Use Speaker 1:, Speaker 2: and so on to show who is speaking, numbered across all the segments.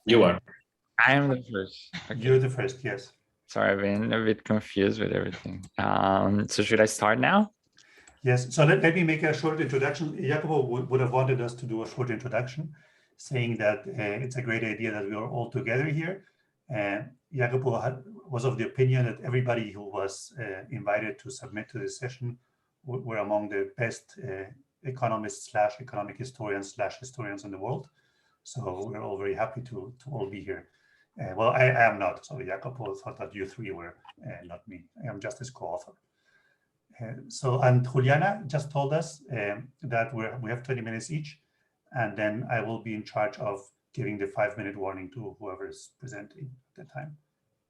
Speaker 1: You are.
Speaker 2: I am the first. Okay.
Speaker 3: You're the first, yes.
Speaker 2: Sorry, I've been a bit confused with everything. So should I start now?
Speaker 3: Yes, so let me make a short introduction. Jacopo would have wanted us to do a short introduction, saying that it's a great idea that we are all together here. Jacopo was of the opinion that everybody who was invited to submit to this session were among the best economists / economic historians / historians in the world. So we're all very happy to all be here. Well, I am not. So Jacopo thought that you three were, not me. I am just his co-author. And Juliana just told us that we have 20 minutes each, and then I will be in charge of giving the 5-minute warning to whoever is presenting at the time.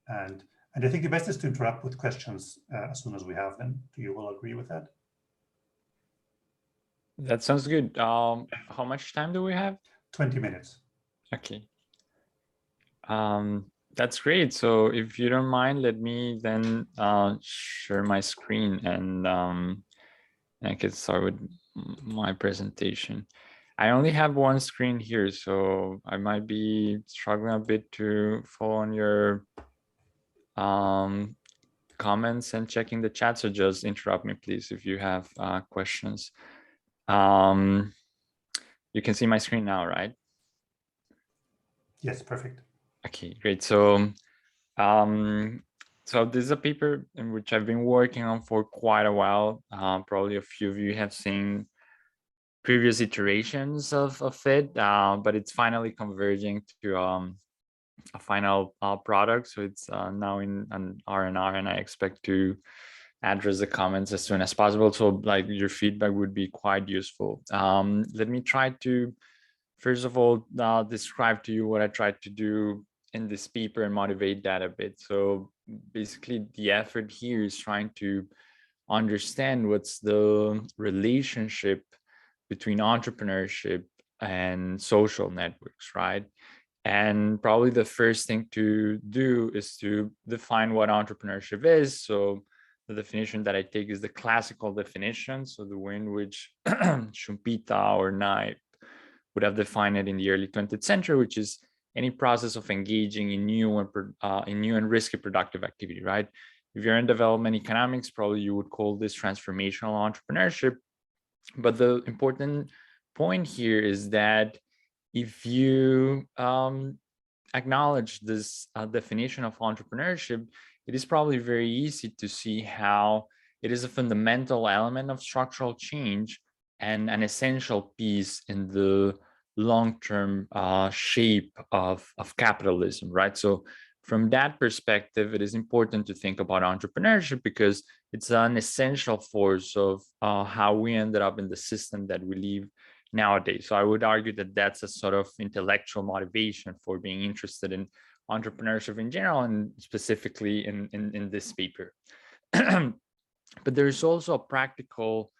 Speaker 3: And I think the best is to interrupt with questions as soon as we have them. Do you all agree with that?
Speaker 2: That sounds good. How much time do we have?
Speaker 3: 20 minutes.
Speaker 2: Okay. That's great. So if you don't mind, let me then share my screen and I can start with my presentation. I only have one screen here, so I might be struggling a bit to follow on your comments and checking the chat. So just interrupt me, please, if you have questions. You can see my screen now, right?
Speaker 3: Yes, perfect.
Speaker 2: Okay, great. So this is a paper in which I've been working on for quite a while. Probably a few of you have seen previous iterations of it, but it's finally converging to a final product. So it's now in an R&R, and I expect to address the comments as soon as possible. So like your feedback would be quite useful. Let me try to, first of all, describe to you what I tried to do in this paper and motivate that a bit. So basically the effort here is trying to understand what's the relationship between entrepreneurship and social networks, right? And probably the first thing to do is to define what entrepreneurship is. So the definition that I take is the classical definition. So the way in which Schumpeter or Knight would have defined it in the early 20th century, which is any process of engaging in new and risky productive activity, right? If you're in development economics, probably you would call this transformational entrepreneurship. But the important point here is that if you acknowledge this definition of entrepreneurship, it is probably very easy to see how it is a fundamental element of structural change and an essential piece in the long-term shape of capitalism, right? So from that perspective, it is important to think about entrepreneurship because it's an essential force of how we ended up in the system that we live nowadays. So I would argue that that's a sort of intellectual motivation for being interested in entrepreneurship in general and specifically in this paper. But there's also a practical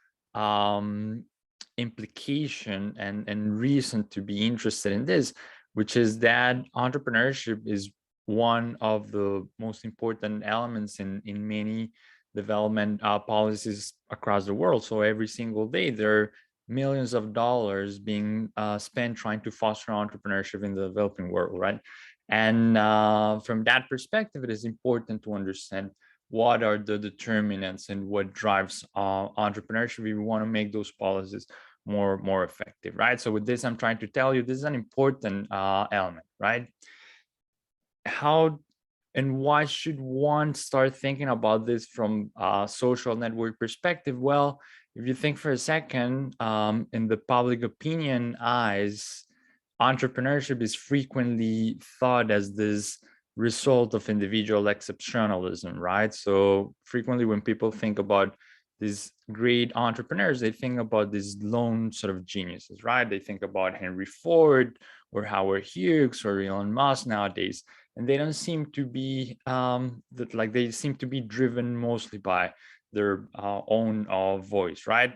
Speaker 2: implication and reason to be interested in this, which is that entrepreneurship is one of the most important elements in many development policies across the world. So every single day there are millions of dollars being spent trying to foster entrepreneurship in the developing world, right? And from that perspective, it is important to understand what are the determinants and what drives entrepreneurship. We want to make those policies more effective, right? So with this, I'm trying to tell you this is an important element, right? How and why should one start thinking about this from a social network perspective? Well, if you think for a second, in the public opinion eyes, entrepreneurship is frequently thought as this result of individual exceptionalism, right? So frequently when people think about these great entrepreneurs, they think about these lone sort of geniuses, right? They think about Henry Ford or Howard Hughes or Elon Musk nowadays, and they don't seem to be they seem to be driven mostly by their own voice, right?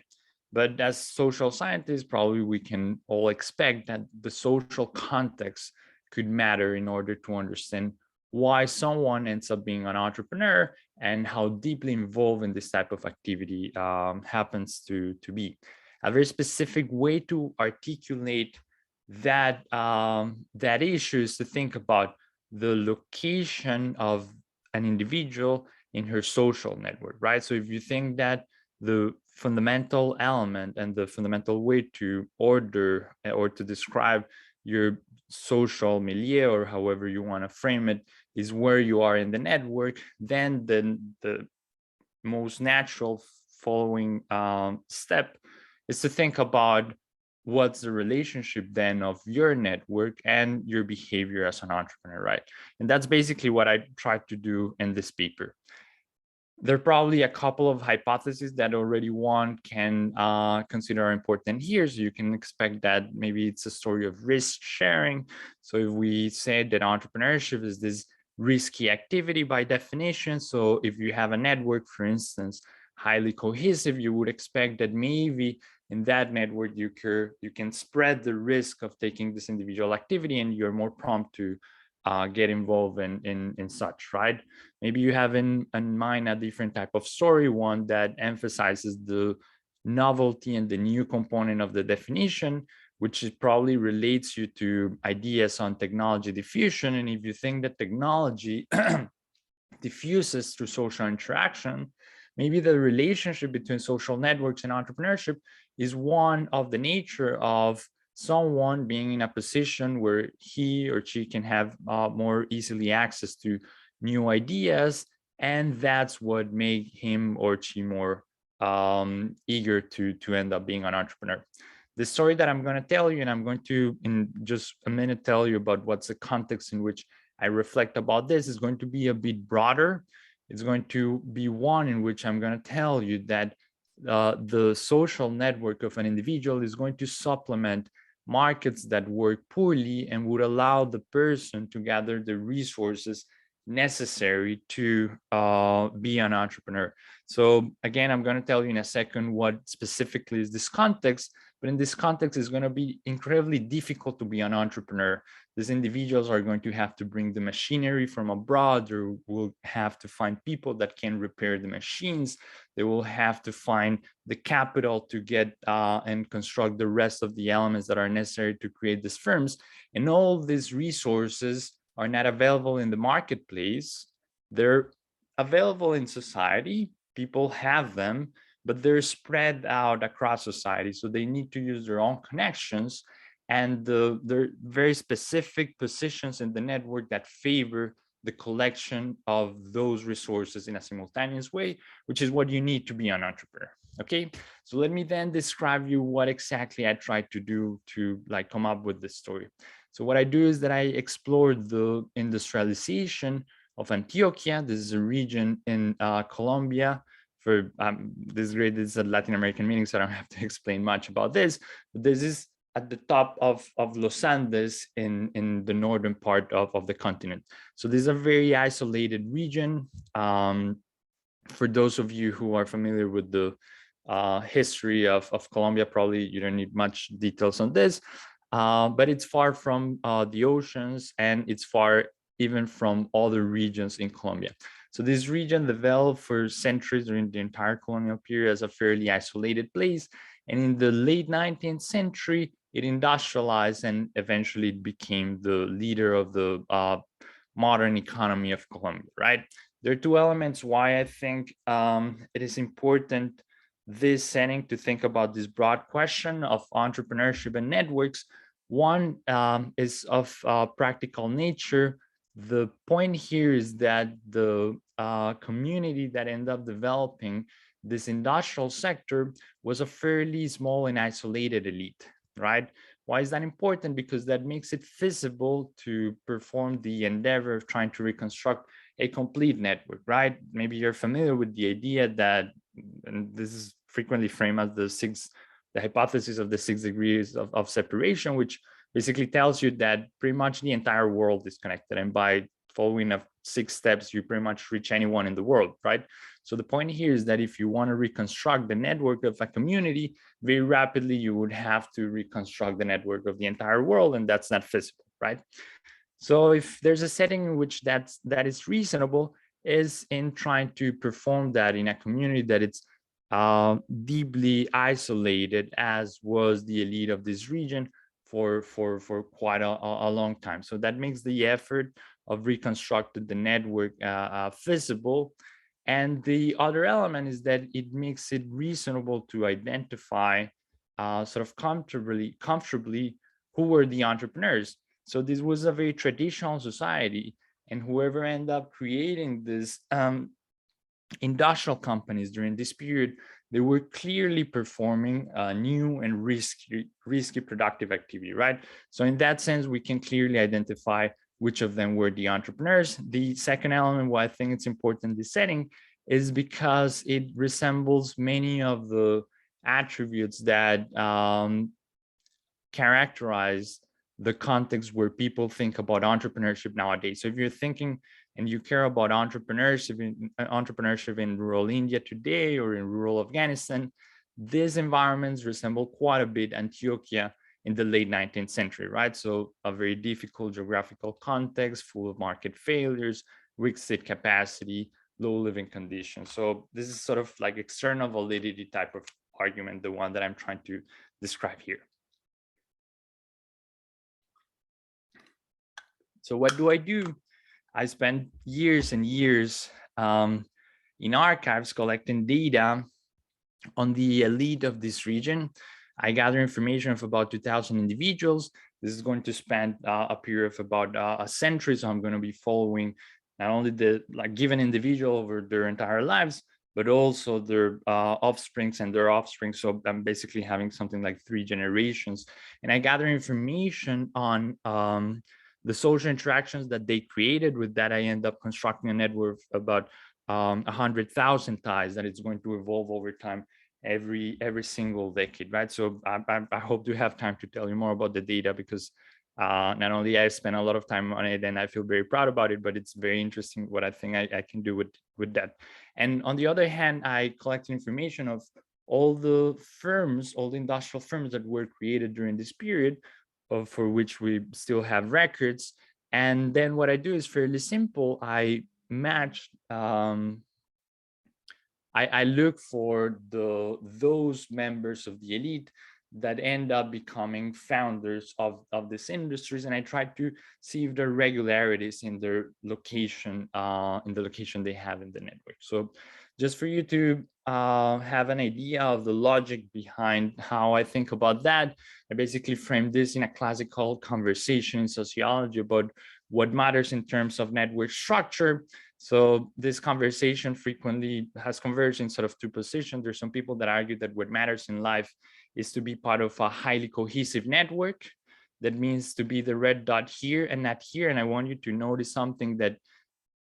Speaker 2: But as social scientists, probably we can all expect that the social context could matter in order to understand why someone ends up being an entrepreneur and how deeply involved in this type of activity happens to be. A very specific way to articulate that issue is to think about the location of an individual in her social network, right? So if you think that the fundamental element and the fundamental way to order or to describe your social milieu, or however you want to frame it, is where you are in the network, then the most natural following step is to think about what's the relationship then of your network and your behavior as an entrepreneur, right? And that's basically what I tried to do in this paper. There are probably a couple of hypotheses that already one can consider are important here. So you can expect that maybe it's a story of risk sharing. So if we say that entrepreneurship is this risky activity by definition, so if you have a network, for instance, highly cohesive, you would expect that maybe in that network you can spread the risk of taking this individual activity, and you're more prompt to get involved in such, right? Maybe you have in mind a different type of story, one that emphasizes the novelty and the new component of the definition, which probably relates you to ideas on technology diffusion. And if you think that technology diffuses through social interaction, maybe the relationship between social networks and entrepreneurship is one of the nature of someone being in a position where he or she can have more easily access to new ideas, and that's what make him or she more eager to end up being an entrepreneur. The story that I'm going to tell you, and I'm going to in just a minute tell you about what's the context in which I reflect about this, is going to be a bit broader. It's going to be one in which I'm going to tell you that the social network of an individual is going to supplement markets that work poorly and would allow the person to gather the resources necessary to be an entrepreneur. So again, I'm going to tell you in a second what specifically is this context, but in this context, it's going to be incredibly difficult to be an entrepreneur. These individuals are going to have to bring the machinery from abroad, or will have to find people that can repair the machines. They will have to find the capital to get and construct the rest of the elements that are necessary to create these firms. And all these resources are not available in the marketplace. They're available in society. People have them, but they're spread out across society. So they need to use their own connections, and there are very specific positions in the network that favor the collection of those resources in a simultaneous way, which is what you need to be an entrepreneur. Okay, so let me then describe you what exactly I tried to do to come up with this story. So what I do is that I explore the industrialization of Antioquia. This is a region in Colombia. For this grade, this is a Latin American meeting, so I don't have to explain much about this. But this is at the top of Los Andes in the northern part of the continent. So this is a very isolated region. For those of you who are familiar with the history of Colombia, probably you don't need much details on this, but it's far from the oceans, and it's far even from other regions in Colombia. So this region developed for centuries during the entire colonial period as a fairly isolated place. And in the late 19th century, it industrialized, and eventually it became the leader of the modern economy of Colombia, right? There are two elements why I think it is important this setting to think about this broad question of entrepreneurship and networks. One is of practical nature. The point here is that the community that ended up developing this industrial sector was a fairly small and isolated elite, right? Why is that important? Because that makes it feasible to perform the endeavor of trying to reconstruct a complete network, right? Maybe you're familiar with the idea that, and this is frequently framed as the hypothesis of the 6 degrees of separation, which basically tells you that pretty much the entire world is connected. And by following 6 steps, you pretty much reach anyone in the world, right? So the point here is that if you want to reconstruct the network of a community, very rapidly, you would have to reconstruct the network of the entire world, and that's not feasible, right? So if there's a setting in which that is reasonable, is in trying to perform that in a community that it's deeply isolated, as was the elite of this region for quite a long time. So that makes the effort of reconstructing the network feasible. And the other element is that it makes it reasonable to identify sort of comfortably who were the entrepreneurs. So this was a very traditional society, and whoever ended up creating this industrial companies during this period, they were clearly performing new and risky productive activity, right? So in that sense, we can clearly identify which of them were the entrepreneurs. The second element why I think it's important in this setting is because it resembles many of the attributes that characterize the context where people think about entrepreneurship nowadays. So if you're thinking and you care about entrepreneurship in rural India today or in rural Afghanistan, these environments resemble quite a bit Antioquia in the late 19th century, right? So a very difficult geographical context, full of market failures, weak state capacity, low living conditions. So this is sort of like external validity type of argument, the one that I'm trying to describe here. So what do? I spent years and years in archives collecting data on the elite of this region. I gather information of about 2,000 individuals. This is going to span a period of about a century. So I'm going to be following not only the given individual over their entire lives, but also their offsprings and their offspring. So I'm basically having something like 3 generations. And I gather information on the social interactions that they created. With that, I end up constructing a network of about 100,000 ties that it's going to evolve over time every single decade, right? So I hope to have time to tell you more about the data, because not only I spent a lot of time on it and I feel very proud about it, but it's very interesting what I think I can do with that. And on the other hand, I collect information of all the firms, all the industrial firms that were created during this period, for which we still have records. And then what I do is fairly simple. I match, I look for those members of the elite that end up becoming founders of these industries, and I try to see if there are regularities in their location, in the location they have in the network. So just for you to have an idea of the logic behind how I think about that, I basically frame this in a classical conversation in sociology about what matters in terms of network structure. So this conversation frequently has converged in sort of 2 positions. There's some people that argue that what matters in life is to be part of a highly cohesive network. That means to be the red dot here and not here. And I want you to notice something, that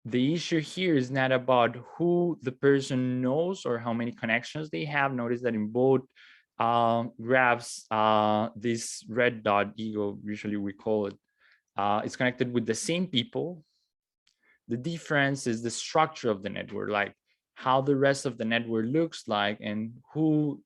Speaker 2: the issue here is not about who the person knows or how many connections they have. Notice that in both graphs, this red dot, ego, usually we call it, is connected with the same people. The difference is the structure of the network, like how the rest of the network looks like and who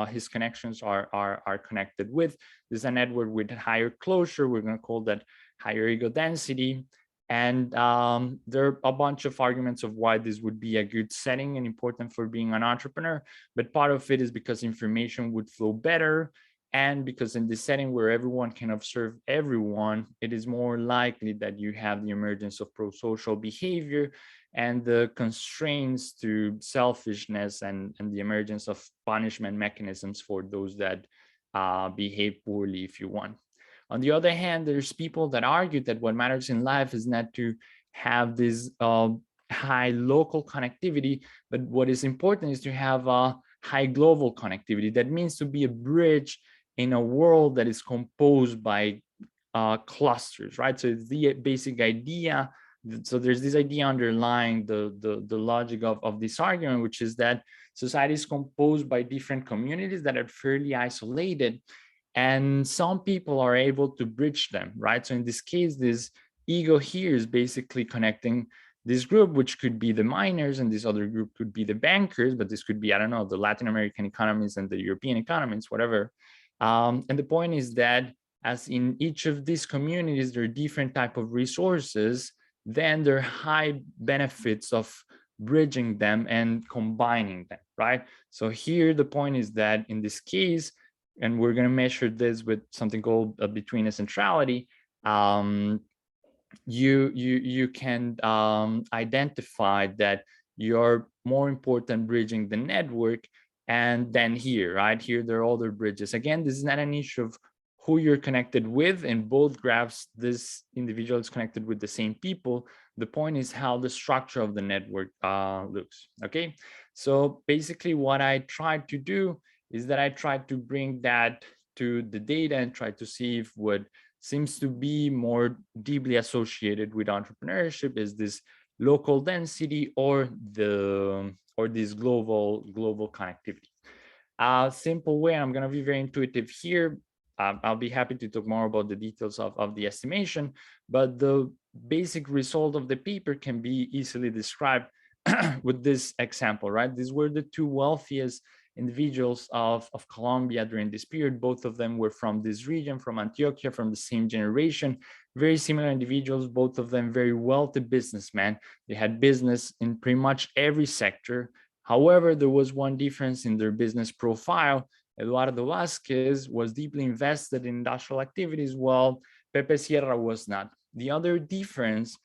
Speaker 2: his connections are connected with. This is a network with higher closure. We're going to call that higher ego density. And there are a bunch of arguments of why this would be a good setting and important for being an entrepreneur. But part of it is because information would flow better. And because in this setting where everyone can observe everyone, it is more likely that you have the emergence of pro-social behavior and the constraints to selfishness and the emergence of punishment mechanisms for those that behave poorly, if you want. On the other hand, there's people that argue that what matters in life is not to have this high local connectivity, but what is important is to have a high global connectivity. That means to be a bridge in a world that is composed by clusters, right? So it's the basic idea. So there's this idea underlying the logic of this argument, which is that society is composed by different communities that are fairly isolated, and some people are able to bridge them, right? So in this case, this ego here is basically connecting this group, which could be the miners, and this other group could be the bankers, but this could be, I don't know, the Latin American economies and the European economies, whatever. And the point is that as in each of these communities, there are different type of resources, then there are high benefits of bridging them and combining them, right? So here, the point is that in this case, and we're going to measure this with something called between centrality, you can identify that you're more important bridging the network. And then here, right here, there are other bridges. Again, this is not an issue of who you're connected with. In both graphs, this individual is connected with the same people. The point is how the structure of the network looks. Okay, so basically what I tried to do is that I tried to bring that to the data and try to see if what seems to be more deeply associated with entrepreneurship is this local density or this global connectivity. A simple way, I'm going to be very intuitive here. I'll be happy to talk more about the details of the estimation, but the basic result of the paper can be easily described with this example, right? These were the two wealthiest individuals of Colombia during this period. Both of them were from this region, from Antioquia, from the same generation, very similar individuals, both of them very wealthy businessmen. They had business in pretty much every sector. However, there was one difference in their business profile. Eduardo Vasquez was deeply invested in industrial activities, while Pepe Sierra was not. The other difference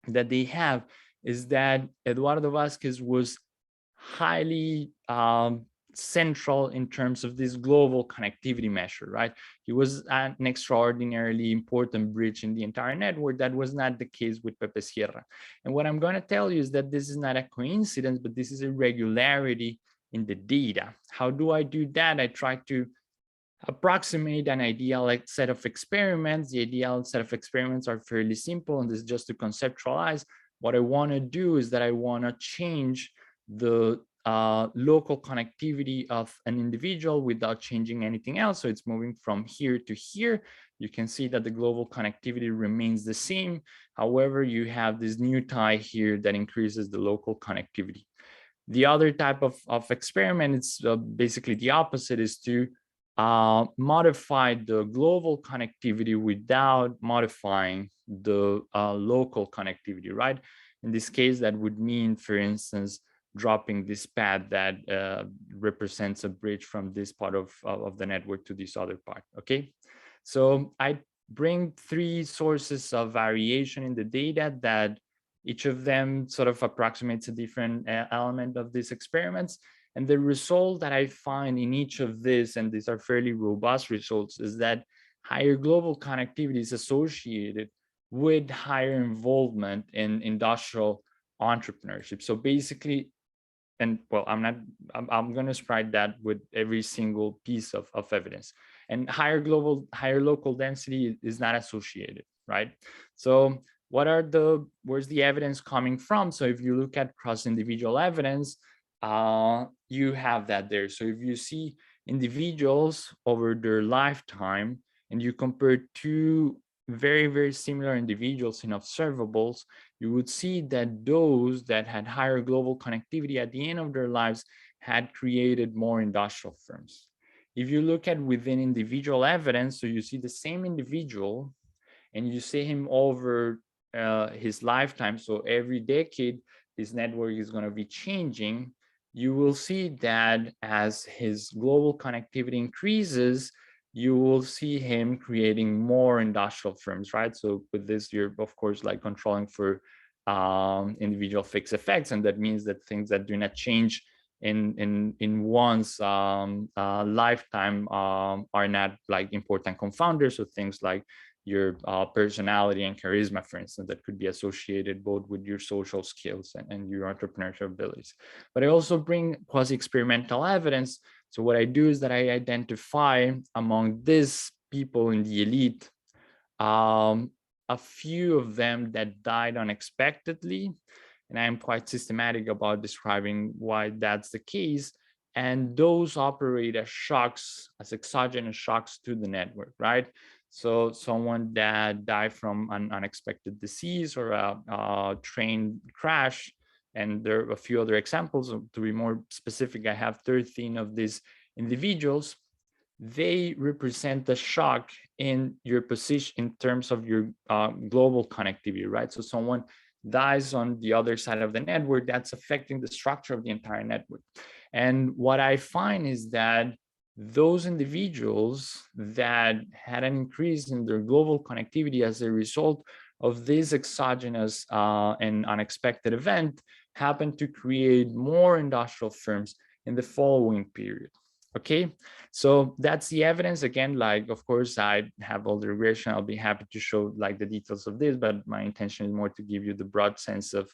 Speaker 2: that they have is that Eduardo Vasquez was highly central in terms of this global connectivity measure, right? He was an extraordinarily important bridge in the entire network. That was not the case with Pepe Sierra. And what I'm going to tell you is that this is not a coincidence, but this is a regularity in the data. How do I do that? I try to approximate an ideal set of experiments. The ideal set of experiments are fairly simple, and this is just to conceptualize. What I want to do is that I want to change the local connectivity of an individual without changing anything else. So it's moving from here to here. You can see that the global connectivity remains the same. However, you have this new tie here that increases the local connectivity. The other type of experiment, it's basically the opposite, is to modify the global connectivity without modifying the local connectivity, right? In this case, that would mean, for instance, dropping this pad that represents a bridge from this part of the network to this other part, okay? So I bring three sources of variation in the data that each of them sort of approximates a different element of these experiments. And the result that I find in each of these, and these are fairly robust results, is that higher global connectivity is associated with higher involvement in industrial entrepreneurship. So basically, and well, I'm going to spread that with every single piece of evidence. And higher local density is not associated, right? So where's the evidence coming from? So if you look at cross individual evidence, you have that there. So if you see individuals over their lifetime and you compare two very, very similar individuals in observables, you would see that those that had higher global connectivity at the end of their lives had created more industrial firms. If you look at within individual evidence, so you see the same individual and you see him over his lifetime, so every decade, his network is going to be changing. You will see that as his global connectivity increases, you will see him creating more industrial firms, right? So with this, you're of course like controlling for individual fixed effects, and that means that things that do not change in one's lifetime are not like important confounders. So things like your personality and charisma, for instance, that could be associated both with your social skills and your entrepreneurial abilities. But I also bring quasi-experimental evidence. So what I do is that I identify among these people in the elite, a few of them that died unexpectedly. And I'm quite systematic about describing why that's the case. And those operate as shocks, as exogenous shocks to the network, right? So someone that died from an unexpected disease or a train crash, and there are a few other examples. To be more specific, I have 13 of these individuals. They represent the shock in your position in terms of your global connectivity, right? So someone dies on the other side of the network, that's affecting the structure of the entire network. And what I find is that those individuals that had an increase in their global connectivity as a result of this exogenous and unexpected event happened to create more industrial firms in the following period. Okay, so that's the evidence. Again, like, of course, I have all the regression. I'll be happy to show like the details of this, but my intention is more to give you the broad sense of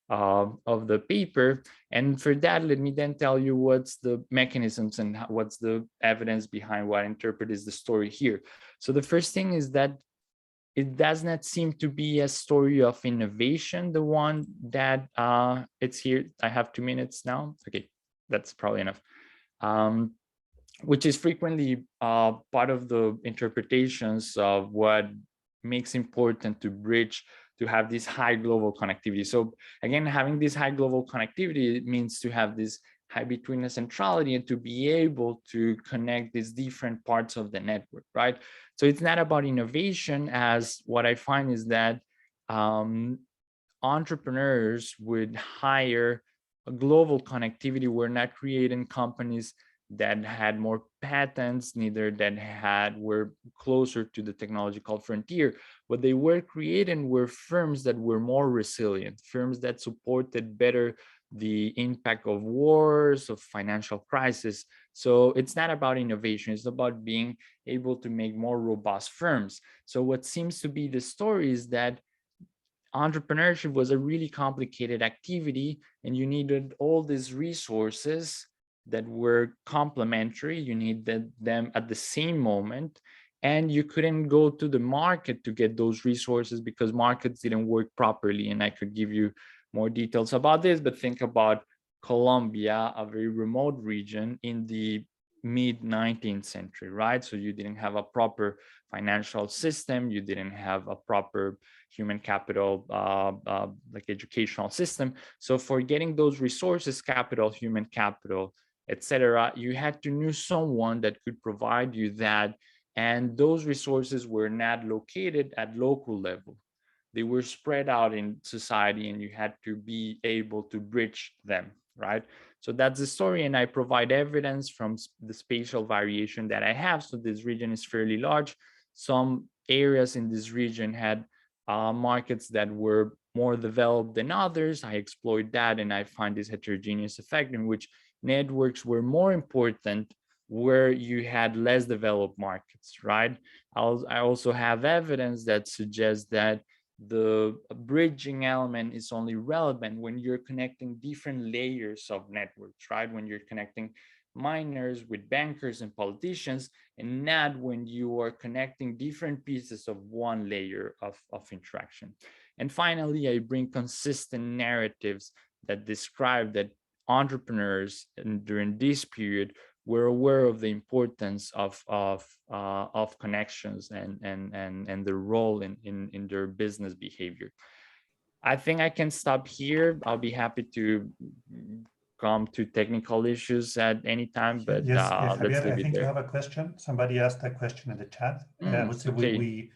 Speaker 2: the paper. And for that, let me then tell you what's the mechanisms and what's the evidence behind what I interpret is the story here. So the first thing is that it does not seem to be a story of innovation, the one that it's here. I have 2 minutes now. Okay, that's probably enough. Which is frequently part of the interpretations of what makes important to bridge to have this high global connectivity. So again, having this high global connectivity, it means to have this high betweenness centrality and to be able to connect these different parts of the network, right? So it's not about innovation, as what I find is that entrepreneurs would hire a global connectivity. We're not creating companies that had more patents, neither that were closer to the technological frontier. What they were creating were firms that were more resilient, firms that supported better the impact of wars, of financial crisis. So it's not about innovation, it's about being able to make more robust firms. So what seems to be the story is that entrepreneurship was a really complicated activity, and you needed all these resources that were complementary. You needed them at the same moment, and you couldn't go to the market to get those resources because markets didn't work properly. And I could give you more details about this, but think about Colombia, a very remote region in the mid 19th century, right? So you didn't have a proper financial system, you didn't have a proper human capital, like educational system. So for getting those resources, capital, human capital, etc., you had to know someone that could provide you that. And those resources were not located at local level. They were spread out in society, and you had to be able to bridge them, right? So that's the story, and I provide evidence from the spatial variation that I have. So this region is fairly large. Some areas in this region had markets that were more developed than others. I exploit that, and I find this heterogeneous effect in which networks were more important where you had less developed markets, right? I also have evidence that suggests that the bridging element is only relevant when you're connecting different layers of networks, right? When you're connecting miners with bankers and politicians, and not when you are connecting different pieces of one layer of interaction. And finally, I bring consistent narratives that describe that entrepreneurs during this period were aware of the importance of connections and their role in their business behavior. I think I can stop here. I'll be happy to come to technical issues at any time, but
Speaker 3: yes,
Speaker 2: let's
Speaker 3: Javier,
Speaker 2: leave
Speaker 3: I
Speaker 2: it
Speaker 3: think
Speaker 2: there.
Speaker 3: you have a question. Somebody asked that question in the chat. I would say
Speaker 2: okay.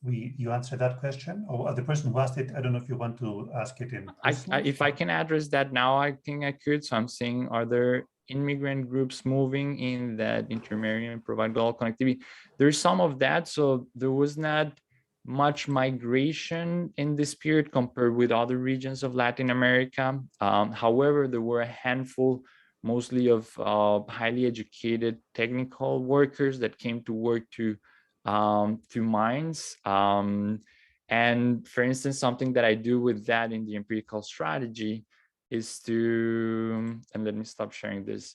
Speaker 3: you answer that question, or the person who asked it, I don't know if you want to ask it in person.
Speaker 2: If I can address that now, I think I could. So I'm saying, are there immigrant groups moving in that intermarry and provide global connectivity? There's some of that. So there was not much migration in this period compared with other regions of Latin America. However, there were a handful, mostly of highly educated technical workers that came to work to mines. And for instance, something that I do with that in the empirical strategy is to, and let me stop sharing this,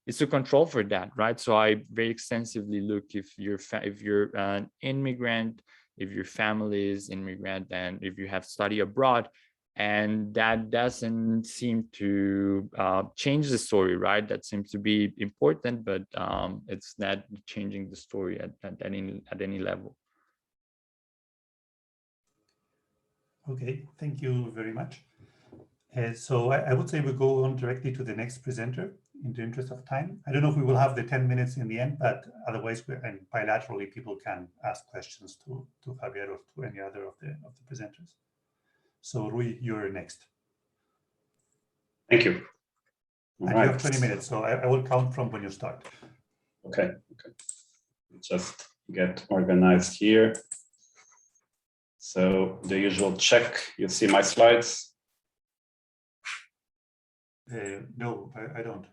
Speaker 2: is to control for that, right? So I very extensively look if you're an immigrant, if your family is immigrant, and if you have studied abroad, and that doesn't seem to change the story, right? That seems to be important, but it's not changing the story at any level.
Speaker 3: Okay, thank you very much. So I would say we go on directly to the next presenter in the interest of time. I don't know if we will have the 10 minutes in the end, but otherwise, and bilaterally, people can ask questions to Javier or to any other of the presenters. So Rui, you're next.
Speaker 1: Thank you.
Speaker 3: And you have 20 minutes, so I will count from when you start.
Speaker 1: Okay. Just get organized here. So the usual check, you see my slides?
Speaker 3: No, I don't.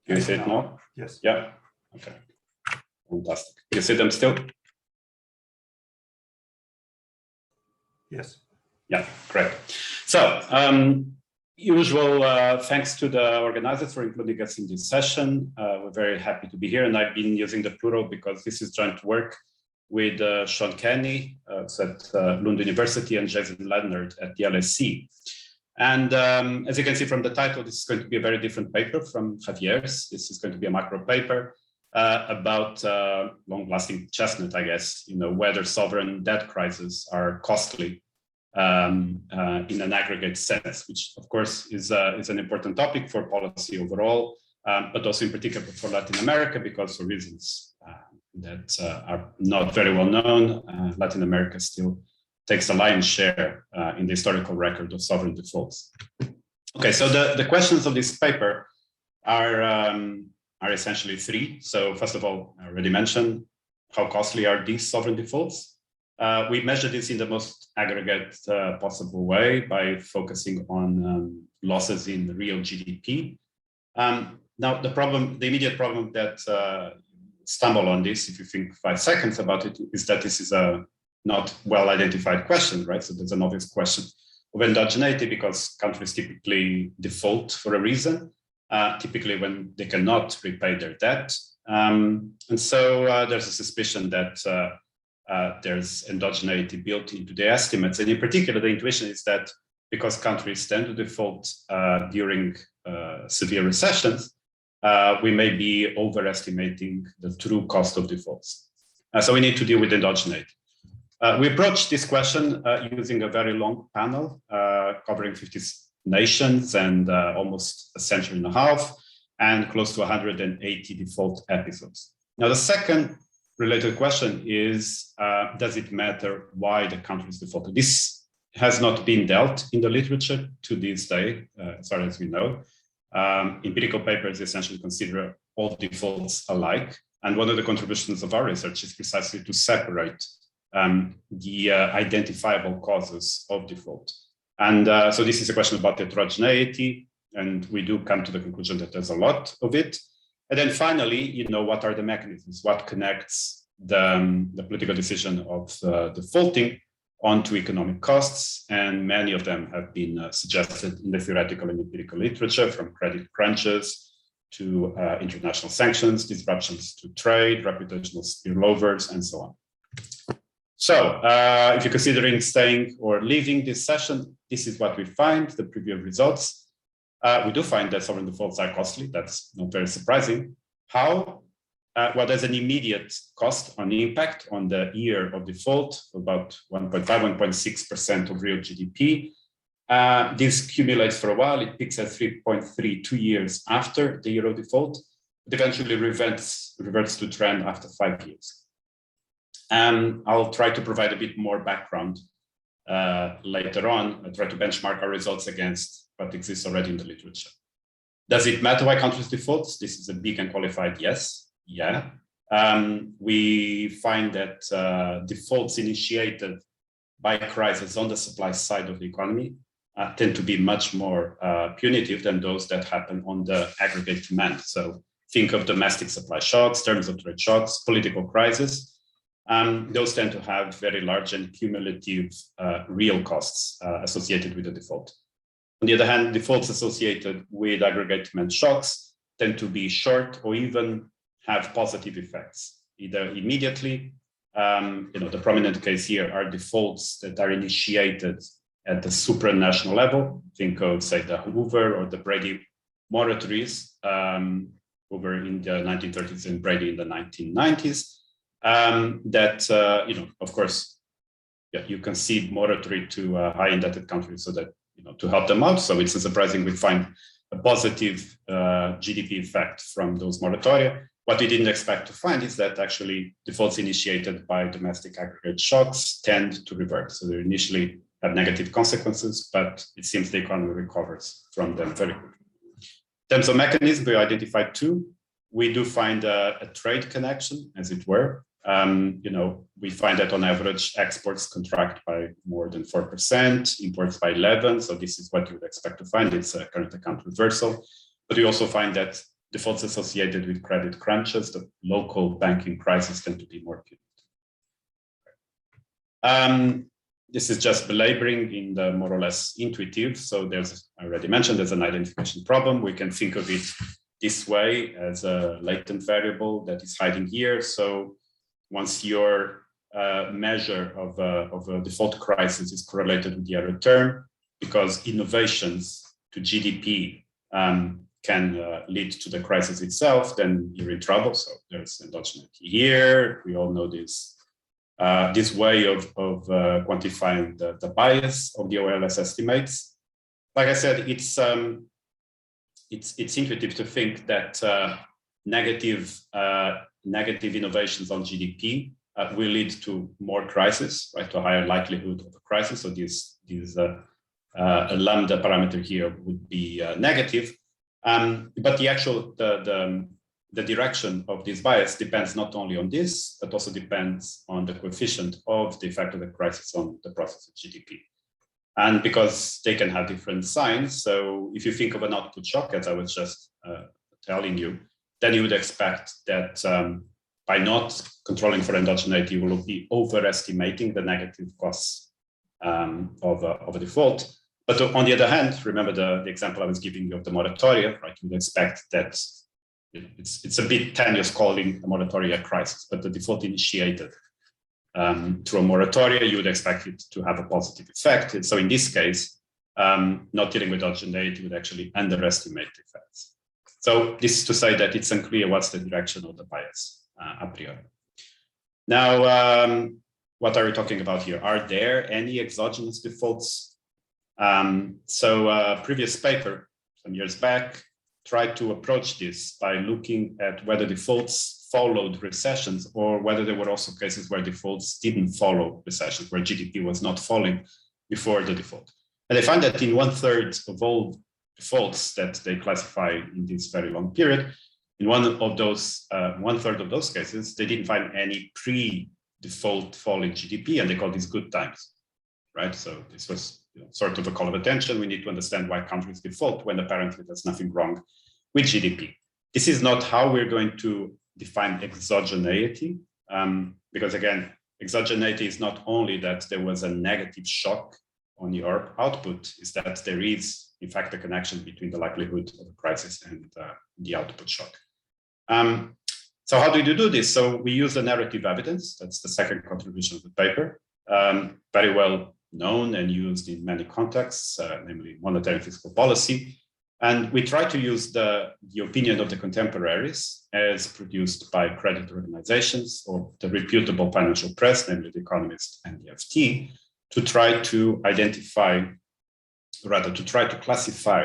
Speaker 1: Do you see it now?
Speaker 3: Yes.
Speaker 1: Yeah, okay, fantastic. You see them still?
Speaker 3: Yes.
Speaker 1: Yeah, great. So, usual thanks to the organizers for including us in this session. We're very happy to be here, and I've been using the plural because this is joint work with Sean Kenny at Lund University and Jason Leonard at the LSE. And as you can see from the title, this is going to be a very different paper from Javier's. This is going to be a macro paper about long-lasting chestnut, I guess, whether sovereign debt crises are costly in an aggregate sense, which of course is an important topic for policy overall, but also in particular for Latin America, because for reasons that are not very well known, Latin America still takes the lion's share in the historical record of sovereign defaults. Okay, so the questions of this paper are essentially three. So first of all, I already mentioned, how costly are these sovereign defaults? We measure this in the most aggregate possible way by focusing on losses in real GDP. Now, the immediate problem that stumble on this, if you think 5 seconds about it, is that this is a not well identified question, right? So there's an obvious question of endogeneity because countries typically default for a reason, typically when they cannot repay their debt. And so there's a suspicion that there's endogeneity built into the estimates. And in particular, the intuition is that because countries tend to default during severe recessions, we may be overestimating the true cost of defaults. So we need to deal with endogeneity. We approached this question using a very long panel covering 50 nations and almost a century and a half, and close to 180 default episodes. Now, the second related question is, does it matter why the countries defaulted? This has not been dealt in the literature to this day, as far as we know. Empirical papers essentially consider all defaults alike. And one of the contributions of our research is precisely to separate the identifiable causes of default. And so this is a question about heterogeneity, and we do come to the conclusion that there's a lot of it. And then finally, what are the mechanisms? What connects the political decision of defaulting onto economic costs? And many of them have been suggested in the theoretical and empirical literature, from credit crunches to international sanctions, disruptions to trade, reputational spillovers, and so on. So if you're considering staying or leaving this session, this is what we find, the preview results. We do find that sovereign defaults are costly. That's not very surprising. How? Well, there's an immediate cost on impact on the year of default, about 1.5, 1.6% of real GDP. This accumulates for a while. It peaks at 3.3 2 years after the year of default, but eventually reverts to trend after 5 years. And I'll try to provide a bit more background later on. I try to benchmark our results against what exists already in the literature. Does it matter why countries default? This is a big and qualified yes. Yeah. We find that defaults initiated by crisis on the supply side of the economy tend to be much more punitive than those that happen on the aggregate demand. So think of domestic supply shocks, terms of trade shocks, political crisis. Those tend to have very large and cumulative real costs associated with the default. On the other hand, defaults associated with aggregate demand shocks tend to be short or even have positive effects, either immediately. The prominent case here are defaults that are initiated at the supranational level. Think of, say, the Hoover or the Brady moratories, Hoover in the 1930s and Brady in the 1990s. Of course, you concede moratory to high indebted countries so that, to help them out. So it's surprising we find a positive GDP effect from those moratoria. What we didn't expect to find is that actually defaults initiated by domestic aggregate shocks tend to revert. So they initially have negative consequences, but it seems the economy recovers from them very quickly. In terms of mechanism, we identified two. we do find a trade connection, as it were. We find that on average, exports contract by more than 4%, imports by 11%. So this is what you would expect to find. It's a current account reversal. But we also find that defaults associated with credit crunches, the local banking crisis, tend to be more punitive. This is just belaboring in the more or less intuitive. So I already mentioned, there's an identification problem. We can think of it this way as a latent variable that is hiding here. So once your measure of a default crisis is correlated with the error term, because innovations to GDP can lead to the crisis itself, then you're in trouble. So there's endogeneity here. We all know this way of quantifying the bias of the OLS estimates. Like I said, it's intuitive to think that negative innovations on GDP will lead to more crisis, right? To a higher likelihood of a crisis. So a lambda parameter here would be negative. But the direction of this bias depends not only on this, but also depends on the coefficient of the effect of the crisis on the process of GDP. And because they can have different signs, so if you think of an output shock, as I was just telling you, then you would expect that by not controlling for endogeneity, you will be overestimating the negative costs of a default. But on the other hand, remember the example I was giving you of the moratoria, right? You would expect that it's a bit tenuous calling a moratoria a crisis, but the default initiated through a moratoria, you would expect it to have a positive effect. And so in this case, not dealing with endogeneity would actually underestimate the effects. So this is to say that it's unclear what's the direction of the bias a priori. Now, what are we talking about here? Are there any exogenous defaults? Previous paper some years back tried to approach this by looking at whether defaults followed recessions or whether there were also cases where defaults didn't follow recessions, where GDP was not falling before the default. And they found that in 1/3 of all defaults that they classify in this very long period, in one-third of those cases, they didn't find any pre-default fall in GDP, and they call these good times, right? So this was sort of a call of attention. We need to understand why countries default when apparently there's nothing wrong with GDP. This is not how we're going to define exogeneity, because again, exogeneity is not only that there was a negative shock on your output, is that there is, in fact, a connection between the likelihood of a crisis and the output shock. So how do you do this? So we use the narrative evidence. That's the second contribution of the paper, very well known and used in many contexts, namely monetary and fiscal policy. And we try to use the opinion of the contemporaries as produced by credit organizations or the reputable financial press, namely The Economist and the FT, to try to classify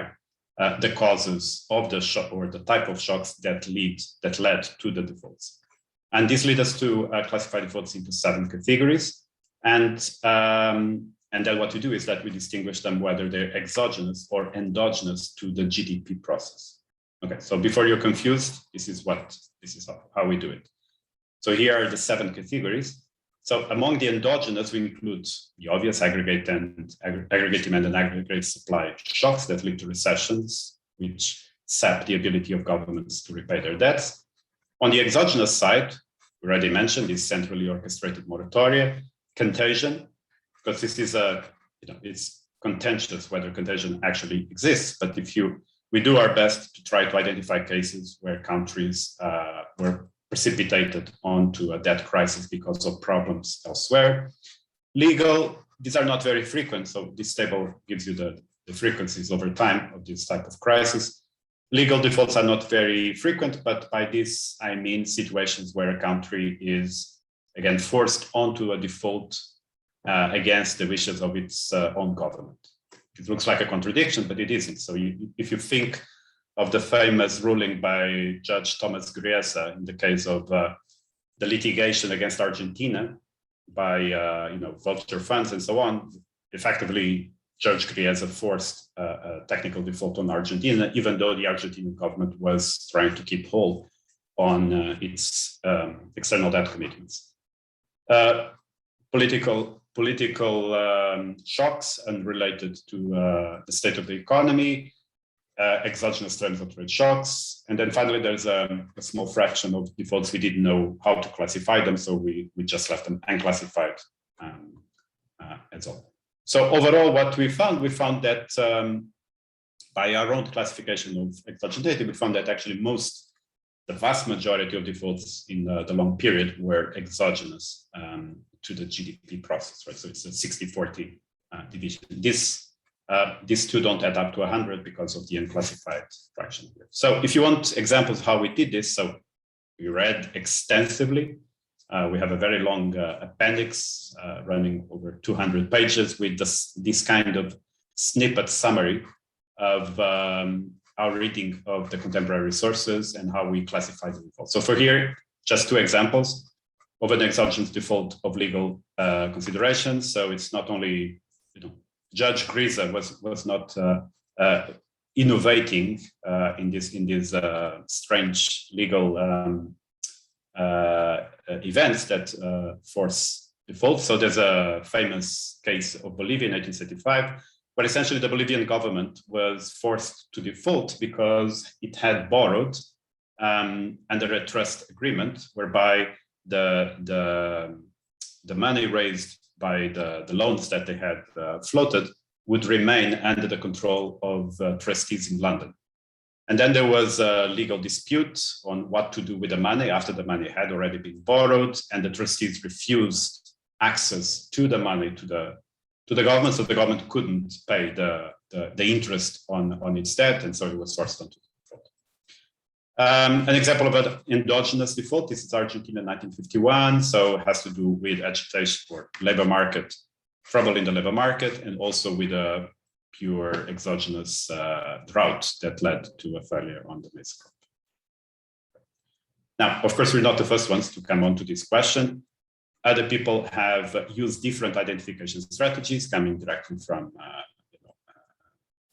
Speaker 1: the causes of the shock or the type of shocks that led to the defaults. And this led us to classify defaults into 7 categories. And then what we do is that we distinguish them whether they're exogenous or endogenous to the GDP process. Okay, so before you're confused, this is how we do it. So here are the 7 categories. So among the endogenous, we include the obvious aggregate demand and aggregate supply shocks that lead to recessions, which sap the ability of governments to repay their debts. On the exogenous side, we already mentioned this centrally orchestrated moratoria, contagion, because this is it's contentious whether contagion actually exists. But we do our best to try to identify cases where countries were precipitated onto a debt crisis because of problems elsewhere. Legal, these are not very frequent. So this table gives you the frequencies over time of this type of crisis. Legal defaults are not very frequent, but by this, I mean situations where a country is, again, forced onto a default against the wishes of its own government. It looks like a contradiction, but it isn't. So if you think of the famous ruling by Judge Thomas Griesa in the case of the litigation against Argentina by vulture funds and so on, effectively Judge Griesa forced a technical default on Argentina, even though the Argentinian government was trying to keep whole on its external debt commitments. Political shocks unrelated to the state of the economy, exogenous trends rate shocks, and then finally there's a small fraction of defaults we didn't know how to classify them, so we just left them unclassified as all. So overall, what we found that by our own classification of exogeneity, we found that actually the vast majority of defaults in the long period were exogenous to the GDP process, right? So it's a 60-40 division. These two don't add up to 100 because of the unclassified fraction here. So if you want examples of how we did this, so we read extensively. We have a very long appendix running over 200 pages with this kind of snippet summary of our reading of the contemporary sources and how we classify the default. So for here, just two examples of an exogenous default of legal considerations. So it's not only, Judge Griza was not innovating in this strange legal events that force default. So there's a famous case of Bolivia in 1875, where essentially the Bolivian government was forced to default because it had borrowed under a trust agreement, whereby the money raised by the loans that they had floated would remain under the control of trustees in London. And then there was a legal dispute on what to do with the money after the money had already been borrowed, and the trustees refused access to the money to the government, so the government couldn't pay the interest on its debt, and so it was forced onto default. An example of an endogenous default, this is Argentina 1951, so it has to do with agitation for labor market, trouble in the labor market, and also with a pure exogenous drought that led to a failure on the maize crop. Now, of course, we're not the first ones to come on to this question. Other people have used different identification strategies coming directly from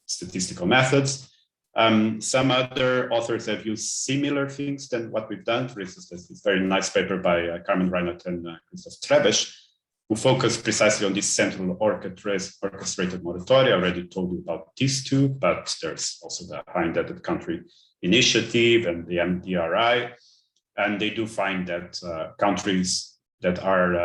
Speaker 1: statistical methods. Some other authors have used similar things than what we've done. For instance, there's this very nice paper by Carmen Reinert and Christoph Trebesch, who focus precisely on this central orchestrated moratoria. I already told you about these two, but there's also the High Indebted Country Initiative and the MDRI. And they do find that countries that are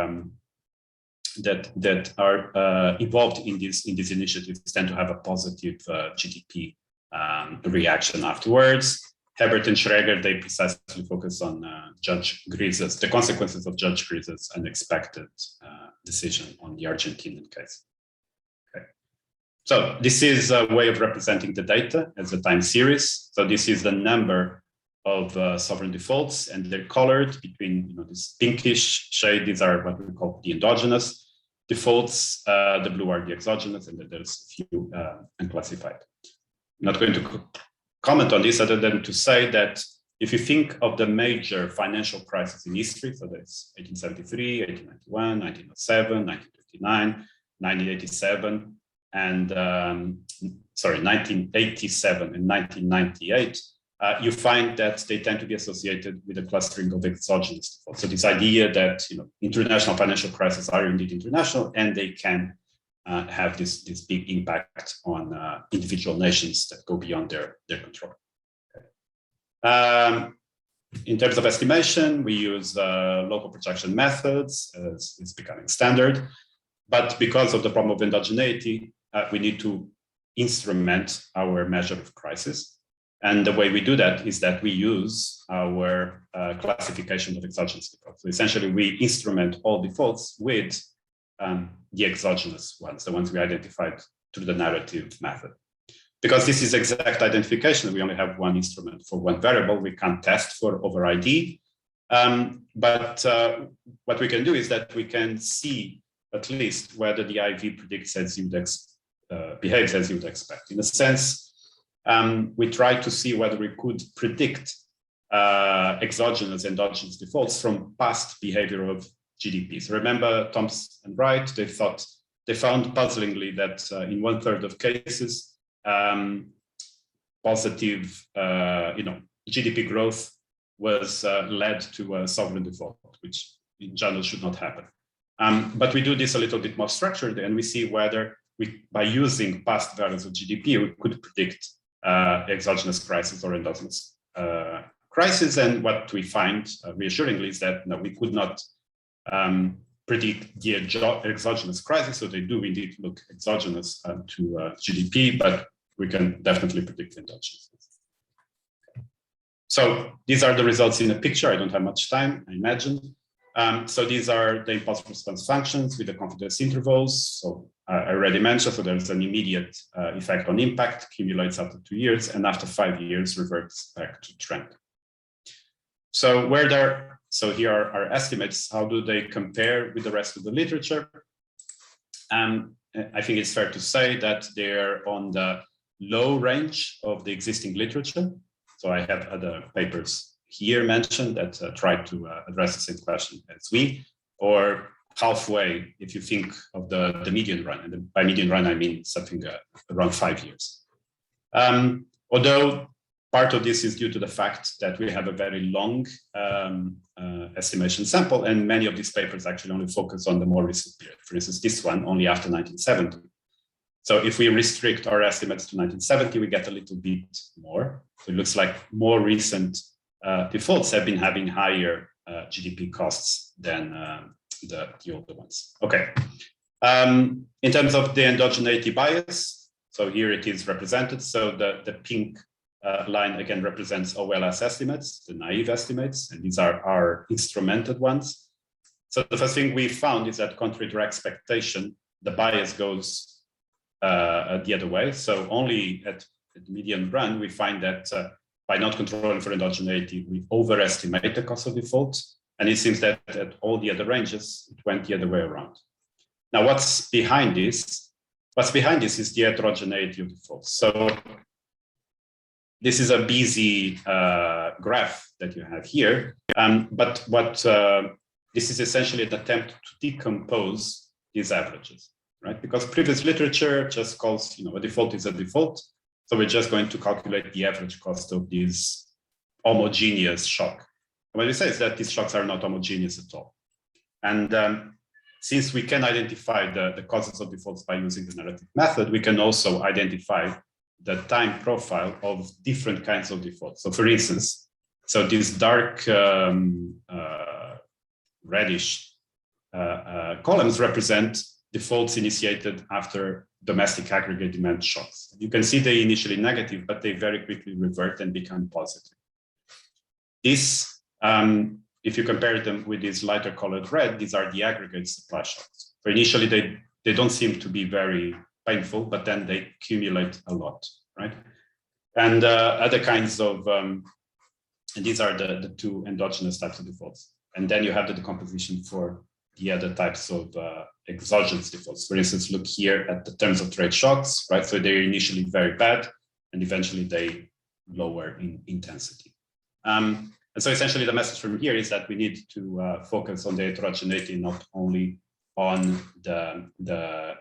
Speaker 1: involved in these initiatives tend to have a positive GDP reaction afterwards. Herbert and Schreger, they precisely focus on the consequences of Judge Griza's unexpected decision on the Argentinian case. Okay. So this is a way of representing the data as a time series. So this is the number of sovereign defaults, and they're colored between this pinkish shade. These are what we call the endogenous defaults. The blue are the exogenous, and then there's a few unclassified. I'm not going to comment on this other than to say that if you think of the major financial crises in history, so that's 1873, 1891, 1907, 1959, 1987, and 1987 and 1998, you find that they tend to be associated with a clustering of exogenous defaults. So this idea that international financial crises are indeed international, and they can have this big impact on individual nations that go beyond their control. Okay. In terms of estimation, we use local projection methods as it's becoming standard, but because of the problem of endogeneity, we need to instrument our measure of crisis. And the way we do that is that we use our classification of exogenous defaults. So essentially, we instrument all defaults with the exogenous ones, the ones we identified through the narrative method. Because this is exact identification, we only have one instrument for one variable. We can't test for over ID. But what we can do is that we can see at least whether the IV predicts as you'd behaves as you'd expect. In a sense, we try to see whether we could predict exogenous, endogenous defaults from past behavior of GDP. So remember Thompson and Wright, they found puzzlingly that in 1/3 of cases, positive GDP growth was led to a sovereign default, which in general should not happen. But we do this a little bit more structured, and we see whether by using past values of GDP, we could predict exogenous crisis or endogenous crisis. And what we find reassuringly is that no, we could not predict the exogenous crisis. So they do indeed look exogenous to GDP, but we can definitely predict endogenous. So these are the results in a picture. I don't have much time, I imagine. So these are the impulse response functions with the confidence intervals. So I already mentioned, so there's an immediate effect on impact, accumulates after 2 years, and after 5 years reverts back to trend. So so here are our estimates. How do they compare with the rest of the literature? I think it's fair to say that they're on the low range of the existing literature. So I have other papers here mentioned that try to address the same question as we, or halfway if you think of the median run. And by median run, I mean something around 5 years. Although part of this is due to the fact that we have a very long estimation sample, and many of these papers actually only focus on the more recent period. For instance, this one only after 1970. So if we restrict our estimates to 1970, we get a little bit more. So it looks like more recent defaults have been having higher GDP costs than the older ones. Okay. In terms of the endogeneity bias, so here it is represented. So the pink line again represents OLS estimates, the naive estimates, and these are our instrumented ones. So the first thing we found is that contrary to our expectation, the bias goes the other way. So only at the median run, we find that by not controlling for endogeneity, we overestimate the cost of default. And it seems that at all the other ranges, it went the other way around. Now, what's behind this? What's behind this is the heterogeneity of defaults. So this is a busy graph that you have here. But this is essentially an attempt to decompose these averages, right? Because previous literature just calls, a default is a default. So we're just going to calculate the average cost of this homogeneous shock. What we say is that these shocks are not homogeneous at all. And since we can identify the causes of defaults by using the narrative method, we can also identify the time profile of different kinds of defaults. So for instance, so these dark reddish columns represent defaults initiated after domestic aggregate demand shocks. You can see they initially negative, but they very quickly revert and become positive. This, if you compare them with this lighter colored red, these are the aggregate supply shocks. So initially they don't seem to be very painful, but then they accumulate a lot, right? And other kinds of, and these are the two endogenous types of defaults. And then you have the decomposition for the other types of exogenous defaults. For instance, look here at the terms of trade shocks, right? So they're initially very bad, and eventually they lower in intensity. And so essentially the message from here is that we need to focus on the heterogeneity, not only on the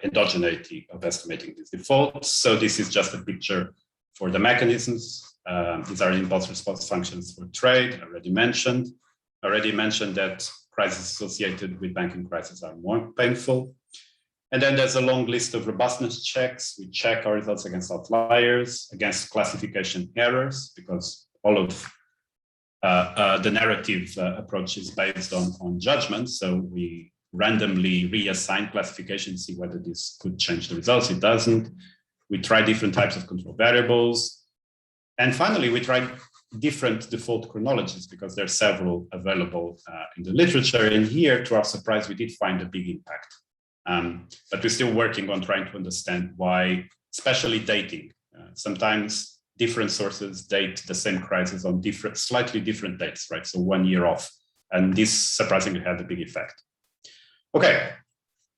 Speaker 1: endogeneity of estimating these defaults. So this is just a picture for the mechanisms. These are impulse response functions for trade, I already mentioned that crises associated with banking crisis are more painful. And then there's a long list of robustness checks. We check our results against outliers, against classification errors, because all of the narrative approach is based on judgment. So we randomly reassign classification, see whether this could change the results. It doesn't. We try different types of control variables. And finally, we try different default chronologies because there are several available in the literature. And here, to our surprise, we did find a big impact. But we're still working on trying to understand why, especially dating. Sometimes different sources date the same crisis on slightly different dates, right? So 1 year off. And this surprisingly had a big effect. Okay,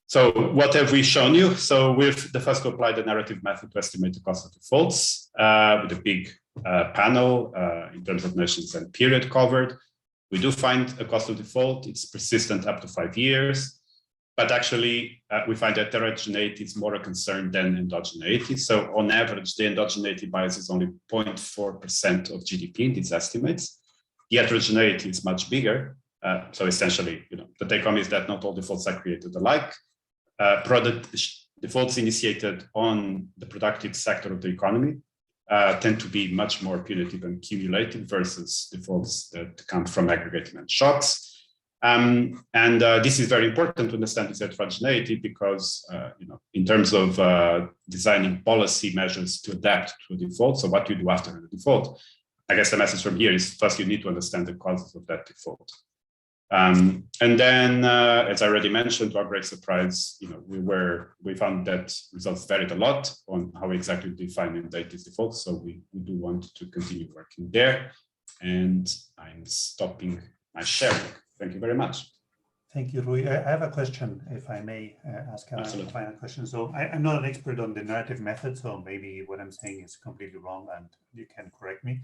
Speaker 1: so what have we shown you? So we've the first to apply the narrative method to estimate the cost of defaults with a big panel in terms of nations and period covered. We do find a cost of default. It's persistent up to 5 years, but actually we find that heterogeneity is more a concern than endogeneity. So on average, the endogeneity bias is only 0.4% of GDP in these estimates. the heterogeneity is much bigger. So essentially, the take-home is that not all defaults are created alike. Product defaults initiated on the productive sector of the economy tend to be much more punitive and cumulative versus defaults that come from aggregate event shocks. This is very important to understand this heterogeneity because, in terms of designing policy measures to adapt to a default, so what you do after the default, I guess the message from here is first you need to understand the causes of that default. And then, as I already mentioned, to our great surprise, we found that results varied a lot on how exactly to define and date these defaults. So we do want to continue working there. And I'm stopping my sharing. Thank you very much.
Speaker 3: Thank you, Rui. I have a question, if I may ask a final question. So I'm not an expert on the narrative method, so maybe what I'm saying is completely wrong and you can correct me.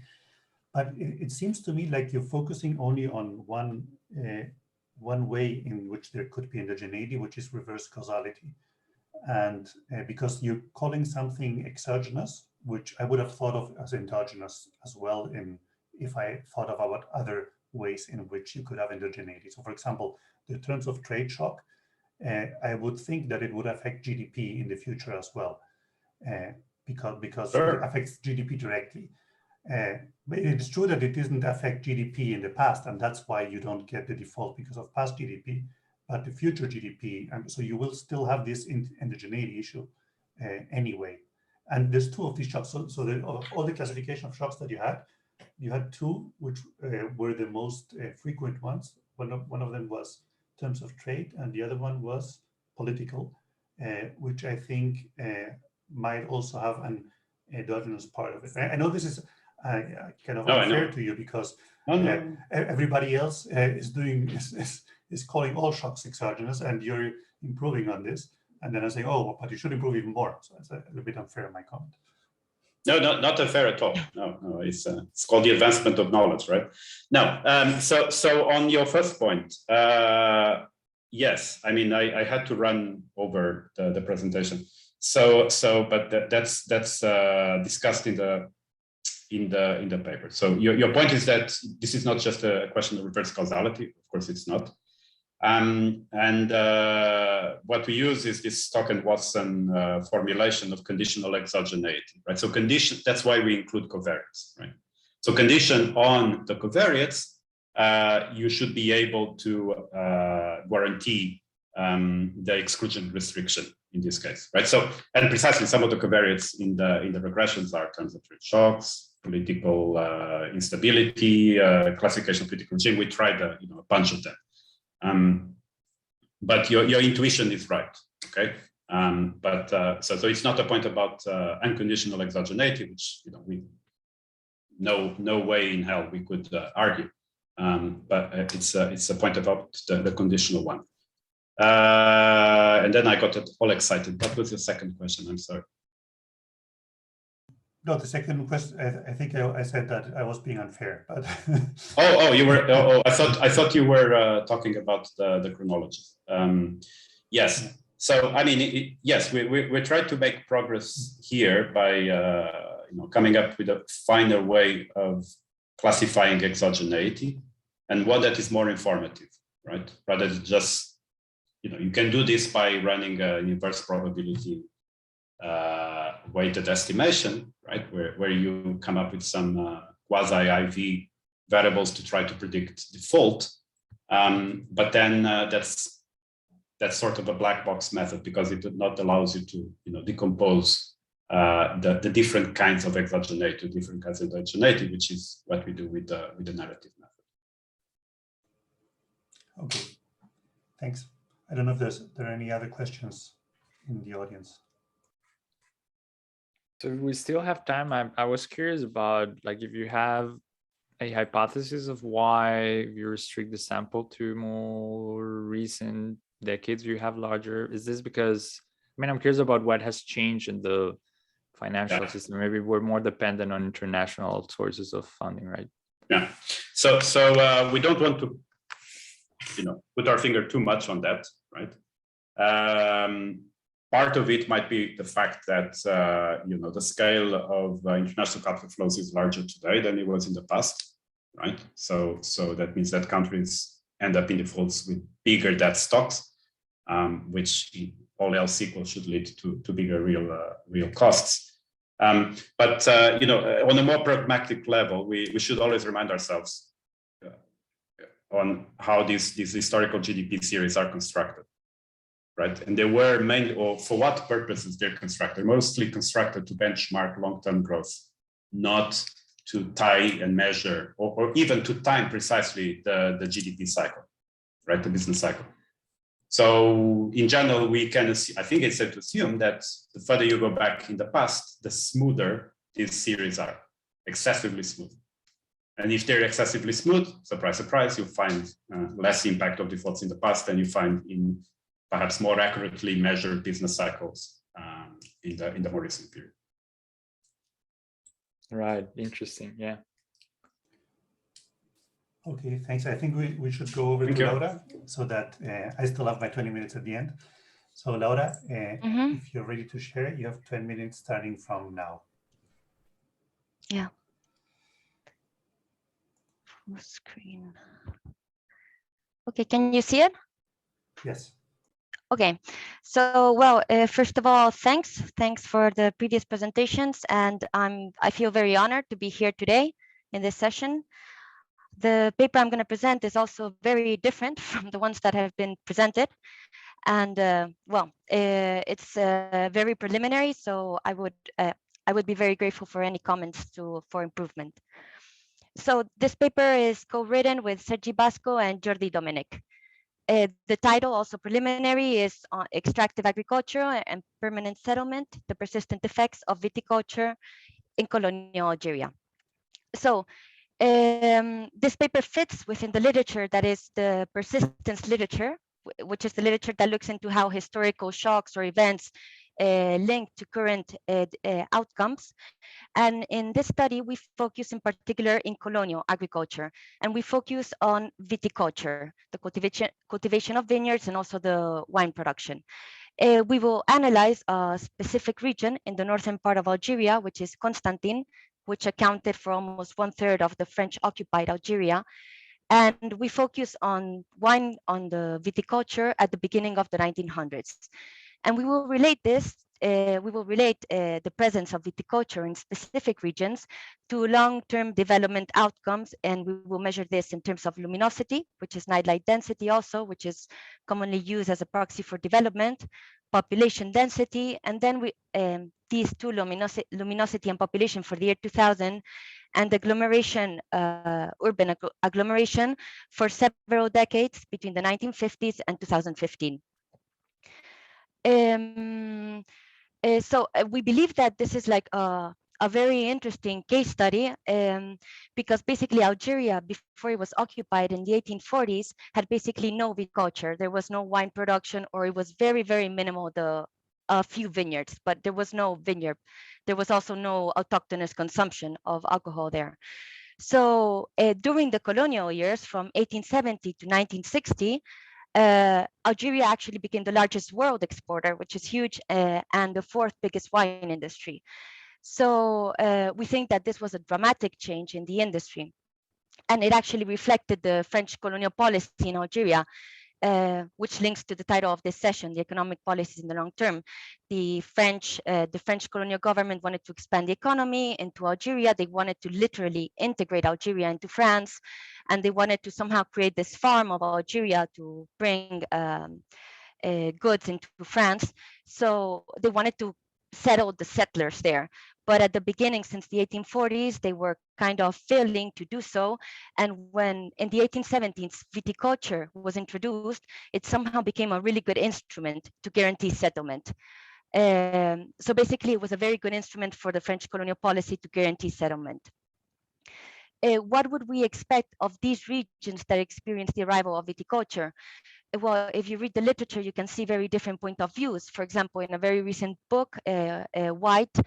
Speaker 3: But it seems to me like you're focusing only on one way in which there could be endogeneity, which is reverse causality. And because you're calling something exogenous, which I would have thought of as endogenous as well, if I thought about other ways in which you could have endogeneity. So for example, in terms of trade shock, I would think that it would affect GDP in the future as well, because
Speaker 1: Sure.
Speaker 3: it affects GDP directly. But it's true that it didn't affect GDP in the past, and that's why you don't get the default because of past GDP, but the future GDP, and so you will still have this endogeneity issue anyway. And there's two of these shocks. So all the classification of shocks that you had two, which were the most frequent ones. One of them was terms of trade, and the other one was political, which I think might also have an endogenous part of it. I know this is kind of unfair to you because everybody else is calling all shocks exogenous, and you're improving on this. And then I say, oh, but you should improve even more. So it's a little bit unfair in my comment.
Speaker 1: No, not unfair at all. No, it's called the advancement of knowledge, right? No, so on your first point, yes, I mean, I had to run over the presentation. But that's discussed in the paper. So your point is that this is not just a question of reverse causality. Of course, it's not. What we use is this Stock and Watson formulation of conditional exogeneity, right? So that's why we include covariates, right? So condition on the covariates, you should be able to guarantee the exclusion restriction in this case, right? So, and precisely some of the covariates in the regressions are terms of trade shocks, political instability, classification of political regime. We tried a bunch of them. But your intuition is right, okay? So it's not a point about unconditional exogeneity, which we no way in hell we could argue. But it's a point about the conditional one. And then I got all excited. What was your second question? I'm sorry.
Speaker 3: No, the second question, I think I said that I was being unfair, but
Speaker 1: you were. I thought you were talking about the chronology. Yes. So I mean, yes, we tried to make progress here by coming up with a finer way of classifying exogeneity and one that is more informative, right? Rather than just you can do this by running an inverse probability weighted estimation, right? Where you come up with some quasi-IV variables to try to predict default. But then that's sort of a black box method because it not allows you to decompose the different kinds of exogeneity, different kinds of endogeneity, which is what we do with the narrative method.
Speaker 3: Okay, thanks. I don't know if there are any other questions in the audience.
Speaker 2: So we still have time. I was curious about if you have a hypothesis of why you restrict the sample to more recent decades you have larger. Is this because, I'm curious about what has changed in the financial system. Maybe we're more dependent on international sources of funding, right?
Speaker 1: Yeah. So we don't want to, put our finger too much on that, right? Part of it might be the fact that, the scale of international capital flows is larger today than it was in the past, right? So that means that countries end up in defaults with bigger debt stocks, which all else equal should lead to bigger real costs. But on a more pragmatic level, we should always remind ourselves on how these historical GDP series are constructed, right? And they were mainly, or for what purposes they're constructed? Mostly constructed to benchmark long-term growth, not to tie and measure, or even to time precisely the GDP cycle, right? The business cycle. So in general, we can, I think it's safe to assume that the further you go back in the past, the smoother these series are, excessively smooth. And if they're excessively smooth, surprise, surprise, you'll find less impact of defaults in the past than you find in perhaps more accurately measured business cycles in the more recent period.
Speaker 2: Right, interesting, yeah.
Speaker 3: Okay, thanks. I think we should go over to Laura, so that I still have my 20 minutes at the end. So Laura, if you're ready to share, you have 10 minutes starting from now.
Speaker 4: Yeah. Full screen. Okay, can you see it?
Speaker 3: Yes.
Speaker 4: Okay, so well, first of all, thanks for the previous presentations, and I feel very honored to be here today in this session. The paper I'm going to present is also very different from the ones that have been presented, and well, it's very preliminary, so I would be very grateful for any comments for improvement. So this paper is co-written with Sergi Basco and Jordi Dominic. The title, also preliminary, is on extractive agriculture and permanent settlement, the persistent effects of viticulture in colonial Algeria. So this paper fits within the literature that is the persistence literature, which is the literature that looks into how historical shocks or events link to current outcomes. And in this study, we focus in particular in colonial agriculture, and we focus on viticulture, the cultivation of vineyards, and also the wine production. We will analyze a specific region in the northern part of Algeria, which is Constantine, which accounted for almost 1/3 of the French occupied Algeria. And we focus on wine, on the viticulture at the beginning of the 1900s. And we will relate this, the presence of viticulture in specific regions to long-term development outcomes. And we will measure this in terms of luminosity, which is night light density also, which is commonly used as a proxy for development, population density, and then these two, luminosity and population for the year 2000, and agglomeration, urban agglomeration for several decades between the 1950s and 2015. So we believe that this is like a very interesting case study, because basically Algeria, before it was occupied in the 1840s, had basically no viticulture. There was no wine production, or it was very, very minimal, a few vineyards, but there was no vineyard. There was also no autochthonous consumption of alcohol there. So during the colonial years, from 1870 to 1960, Algeria actually became the largest world exporter, which is huge, and the fourth biggest wine industry. So we think that this was a dramatic change in the industry, and it actually reflected the French colonial policy in Algeria, which links to the title of this session, the economic policies in the long term. The French colonial government wanted to expand the economy into Algeria. They wanted to literally integrate Algeria into France, and they wanted to somehow create this farm of Algeria to bring goods into France. So they wanted to settle the settlers there. But at the beginning, since the 1840s, they were kind of failing to do so. And when in the 1870s, viticulture was introduced, it somehow became a really good instrument to guarantee settlement. So basically, it was a very good instrument for the French colonial policy to guarantee settlement. What would we expect of these regions that experienced the arrival of viticulture? Well, if you read the literature, you can see very different point of views. For example, in a very recent book, White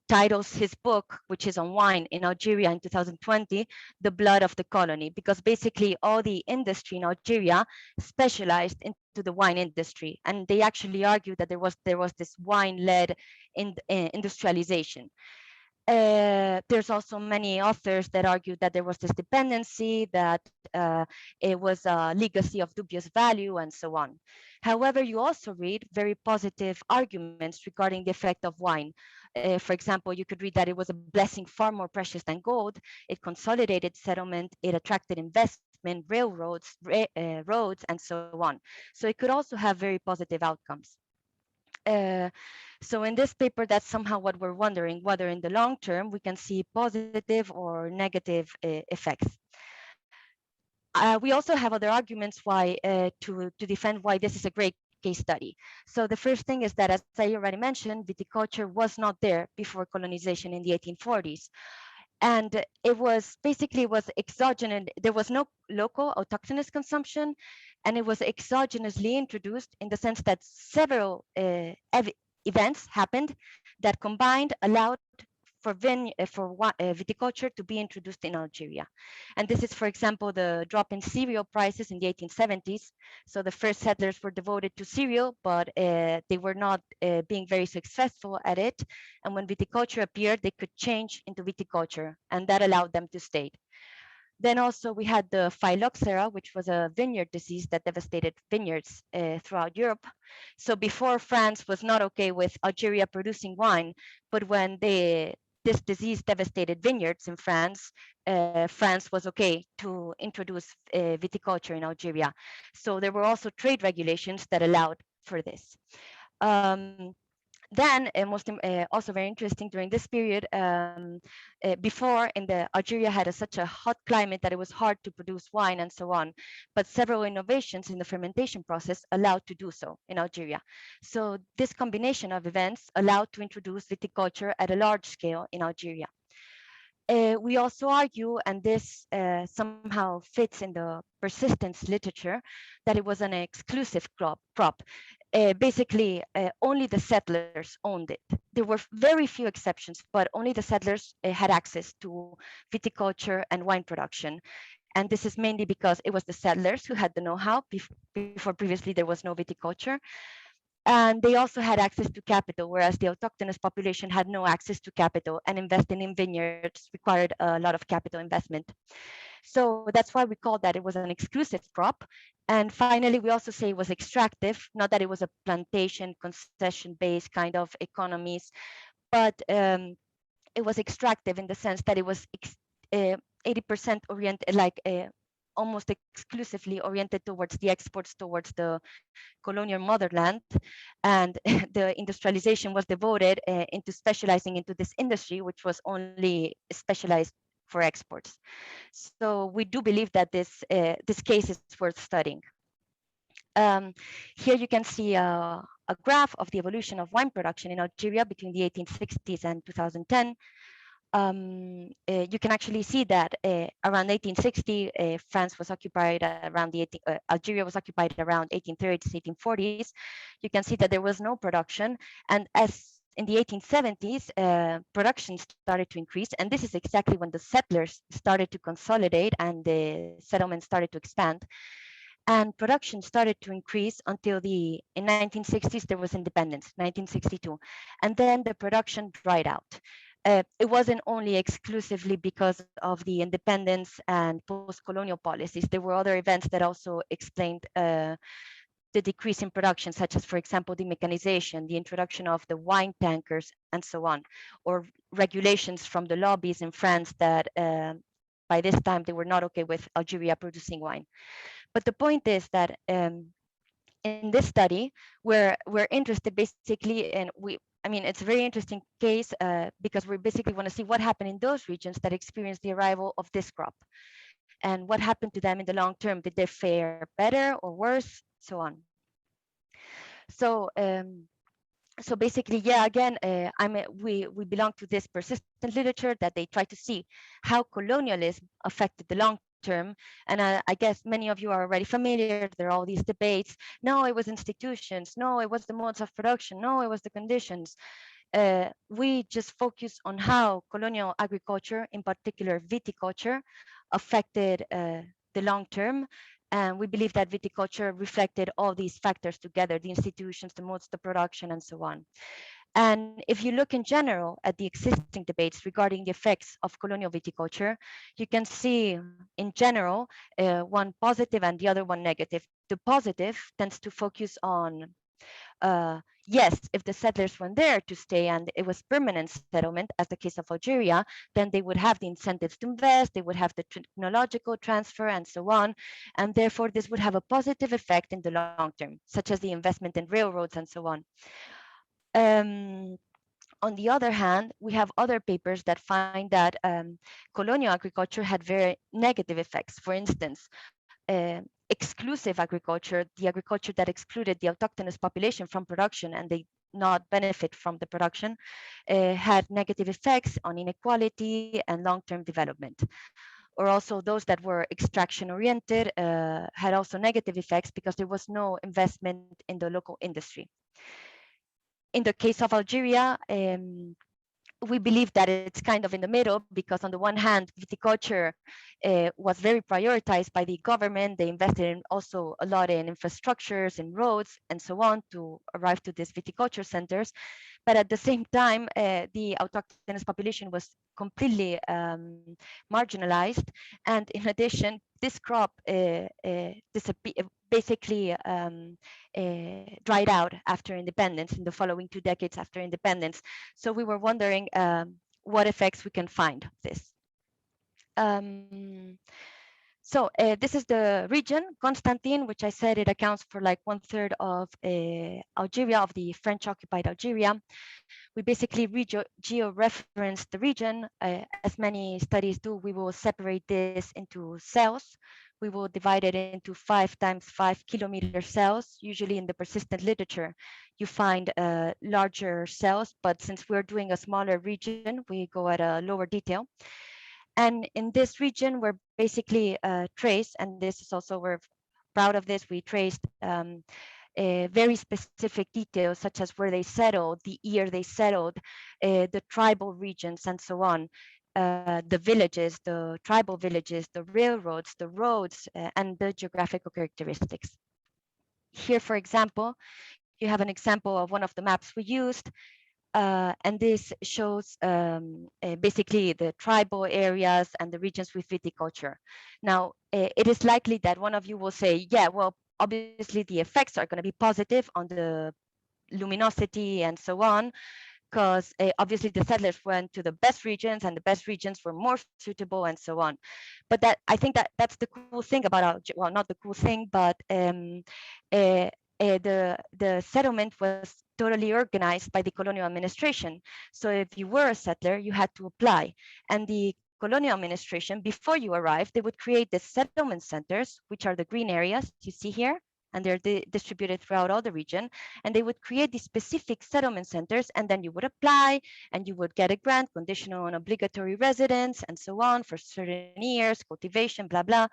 Speaker 4: titles his book, which is on wine in Algeria in 2020, The Blood of the Colony, because basically all the industry in Algeria specialized into the wine industry. And they actually argue that there was this wine-led industrialization. There's also many authors that argue that there was this dependency, that it was a legacy of dubious value, and so on. However, you also read very positive arguments regarding the effect of wine. For example, you could read that it was a blessing far more precious than gold. It consolidated settlement, it attracted investment, railroads, roads, and so on. So it could also have very positive outcomes. So in this paper, that's somehow what we're wondering, whether in the long term we can see positive or negative effects. We also have other arguments why to defend why this is a great case study. So the first thing is that, as I already mentioned, viticulture was not there before colonization in the 1840s. And it was basically exogenous. There was no local autochthonous consumption, and it was exogenously introduced in the sense that several events happened that combined allowed for viticulture to be introduced in Algeria. And this is, for example, the drop in cereal prices in the 1870s. So the first settlers were devoted to cereal, but they were not being very successful at it. And when viticulture appeared, they could change into viticulture, and that allowed them to stay. Then also we had the phylloxera, which was a vineyard disease that devastated vineyards throughout Europe. So before, France was not okay with Algeria producing wine, but when this disease devastated vineyards in France, France was okay to introduce viticulture in Algeria. So there were also trade regulations that allowed for this. Then, also very interesting during this period, before in the Algeria had such a hot climate that it was hard to produce wine and so on, but several innovations in the fermentation process allowed to do so in Algeria. So this combination of events allowed to introduce viticulture at a large scale in Algeria. We also argue, and this somehow fits in the persistence literature, that it was an exclusive crop. Basically, only the settlers owned it. There were very few exceptions, but only the settlers had access to viticulture and wine production. And this is mainly because it was the settlers who had the know-how. Before previously, there was no viticulture. And they also had access to capital, whereas the autochthonous population had no access to capital, and investing in vineyards required a lot of capital investment. So that's why we call that it was an exclusive crop. And finally, we also say it was extractive, not that it was a plantation concession-based kind of economies, but it was extractive in the sense that it was 80% oriented, like almost exclusively oriented towards the exports towards the colonial motherland, and the industrialization was devoted into specializing into this industry, which was only specialized for exports. So we do believe that this case is worth studying. Here you can see a graph of the evolution of wine production in Algeria between the 1860s and 2010. You can actually see that around 1860, France was occupied around Algeria was occupied around 1830s, 1840s. You can see that there was no production, and as in the 1870s, production started to increase, and this is exactly when the settlers started to consolidate and the settlements started to expand. And production started to increase until in 1960s, there was independence, 1962. And then the production dried out. It wasn't only exclusively because of the independence and post-colonial policies. There were other events that also explained the decrease in production, such as, for example, the mechanization, the introduction of the wine tankers, and so on, or regulations from the lobbies in France that by this time they were not okay with Algeria producing wine. But the point is that in this study, we're interested basically in it's a very interesting case because we basically want to see what happened in those regions that experienced the arrival of this crop, and what happened to them in the long term. Did they fare better or worse, so on. So so basically, yeah, again, we belong to this persistent literature that they try to see how colonialism affected the long term. And I guess many of you are already familiar. There are all these debates. No, it was institutions. No, it was the modes of production. No, it was the conditions. We just focus on how colonial agriculture, in particular viticulture, affected the long term. And we believe that viticulture reflected all these factors together, the institutions, the modes, the production, and so on. And if you look in general at the existing debates regarding the effects of colonial viticulture, you can see in general one positive and the other one negative. The positive tends to focus on yes, if the settlers were there to stay and it was permanent settlement, as the case of Algeria, then they would have the incentives to invest, they would have the technological transfer and so on. And therefore, this would have a positive effect in the long term, such as the investment in railroads and so on. On the other hand, we have other papers that find that colonial agriculture had very negative effects. For instance, exclusive agriculture, the agriculture that excluded the autochthonous population from production and they not benefit from the production, had negative effects on inequality and long-term development. Or also those that were extraction oriented had also negative effects because there was no investment in the local industry. In the case of Algeria, we believe that it's kind of in the middle because on the one hand, viticulture was very prioritized by the government. They invested in also a lot in infrastructures and roads and so on to arrive to these viticulture centers. But at the same time, the autochthonous population was completely marginalized. And in addition, this crop basically dried out after independence in the following 2 decades after independence. So we were wondering what effects we can find of this. So this is the region, Constantine, which I said it accounts for like 1/3 of Algeria, of the French occupied Algeria. We basically geo-reference the region. As many studies do, we will separate this into cells. We will divide it into 5 times 5 kilometer cells. Usually in the persistent literature, you find larger cells, but since we're doing a smaller region, we go at a lower detail. And in this region, we're basically traced, and this is also, we're proud of this, we traced very specific details, such as where they settled, the year they settled, the tribal regions, and so on. The villages, the tribal villages, the railroads, the roads, and the geographical characteristics. Here, for example, you have an example of one of the maps we used. And this shows basically the tribal areas and the regions with viticulture. Now, it is likely that one of you will say, yeah, well, obviously the effects are going to be positive on the luminosity and so on, because obviously the settlers went to the best regions and the best regions were more suitable and so on. But that, I think that that's the cool thing about, well, not the cool thing, but the settlement was totally organized by the colonial administration. So if you were a settler, you had to apply. And the colonial administration, before you arrived, they would create the settlement centers, which are the green areas you see here, and they're distributed throughout all the region. And they would create these specific settlement centers, and then you would apply and you would get a grant conditional on obligatory residence and so on for certain years, cultivation, blah, blah,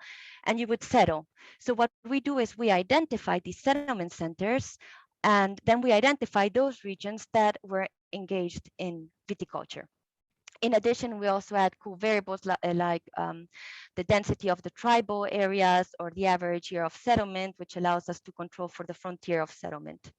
Speaker 4: and you would settle. So what we do is we identify these settlement centers, and then we identify those regions that were engaged in viticulture. In addition, we also add cool variables like the density of the tribal areas or the average year of settlement, which allows us to control for the frontier of settlement.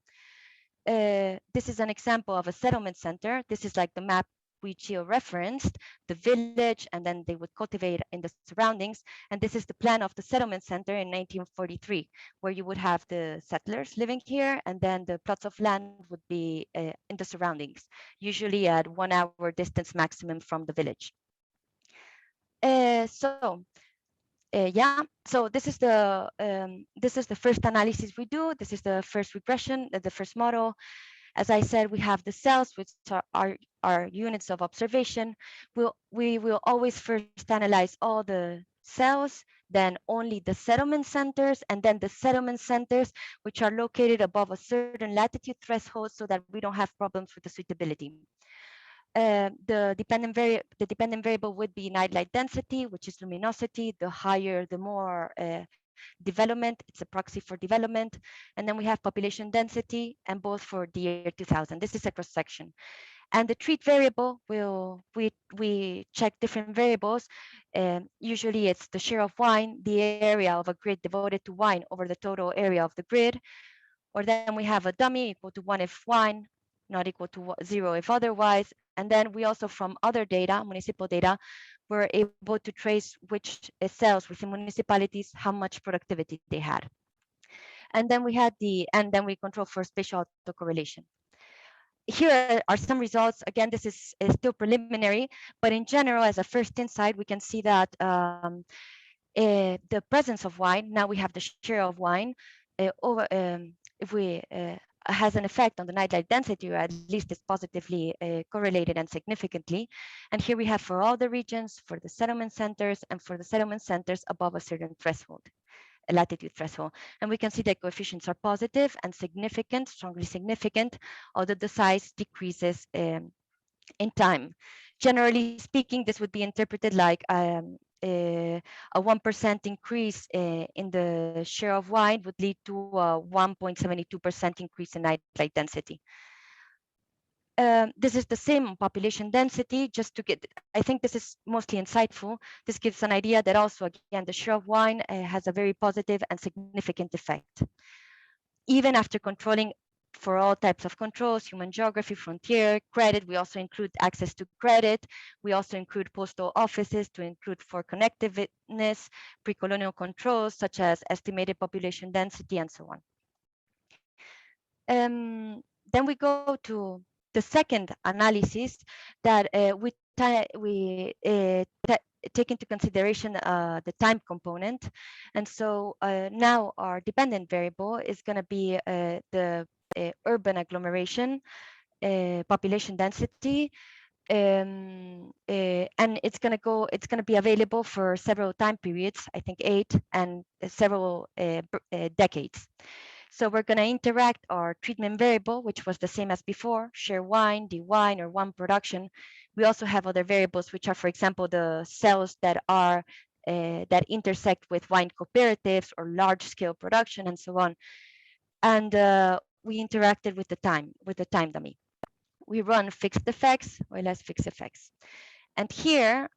Speaker 4: This is an example of a settlement center. This is like the map we geo-referenced, the village, and then they would cultivate in the surroundings. And this is the plan of the settlement center in 1943, where you would have the settlers living here, and then the plots of land would be in the surroundings, usually at 1 hour distance maximum from the village. Yeah, so this is the first analysis we do. This is the first regression, the first model. As I said, we have the cells, which are our units of observation. We will always first analyze all the cells, then only the settlement centers, and then the settlement centers, which are located above a certain latitude threshold so that we don't have problems with the suitability. The dependent variable would be night light density, which is luminosity. The higher, the more development. It's a proxy for development. And then we have population density, and both for the year 2000. This is a cross section. And the treat variable, we check different variables. Usually it's the share of wine, the area of a grid devoted to wine over the total area of the grid. Or then we have a dummy equal to 1 if wine, not equal to 0 if otherwise. And then we also, from other data, municipal data, were able to trace which cells within municipalities, how much productivity they had. And then we control for spatial autocorrelation. Here are some results. Again, this is still preliminary, but in general, as a first insight, we can see that the presence of wine, now we have the share of wine, has an effect on the nightlight density, or at least is positively correlated and significantly. And here we have for all the regions, for the settlement centers, and for the settlement centers above a certain threshold, a latitude threshold. And we can see that coefficients are positive and significant, strongly significant, although the size decreases in time. Generally speaking, this would be interpreted like a 1% increase in the share of wine would lead to a 1.72% increase in nightlight density. This is the same population density, just to get, I think this is mostly insightful. This gives an idea that also, again, the share of wine has a very positive and significant effect. Even after controlling for all types of controls, human geography, frontier, credit, we also include access to credit. We also include postal offices to include for connectiveness, pre-colonial controls, such as estimated population density, and so on. Then we go to the second analysis that we take into consideration the time component. And so now our dependent variable is going to be the urban agglomeration population density. And it's going to be available for several time periods, I think 8 and several decades. So we're going to interact our treatment variable, which was the same as before, share wine, D-wine, or wine production. We also have other variables, which are, for example, the cells that are that intersect with wine cooperatives or large-scale production, and so on. And we interacted with the time dummy. We run fixed effects or less fixed effects. And here,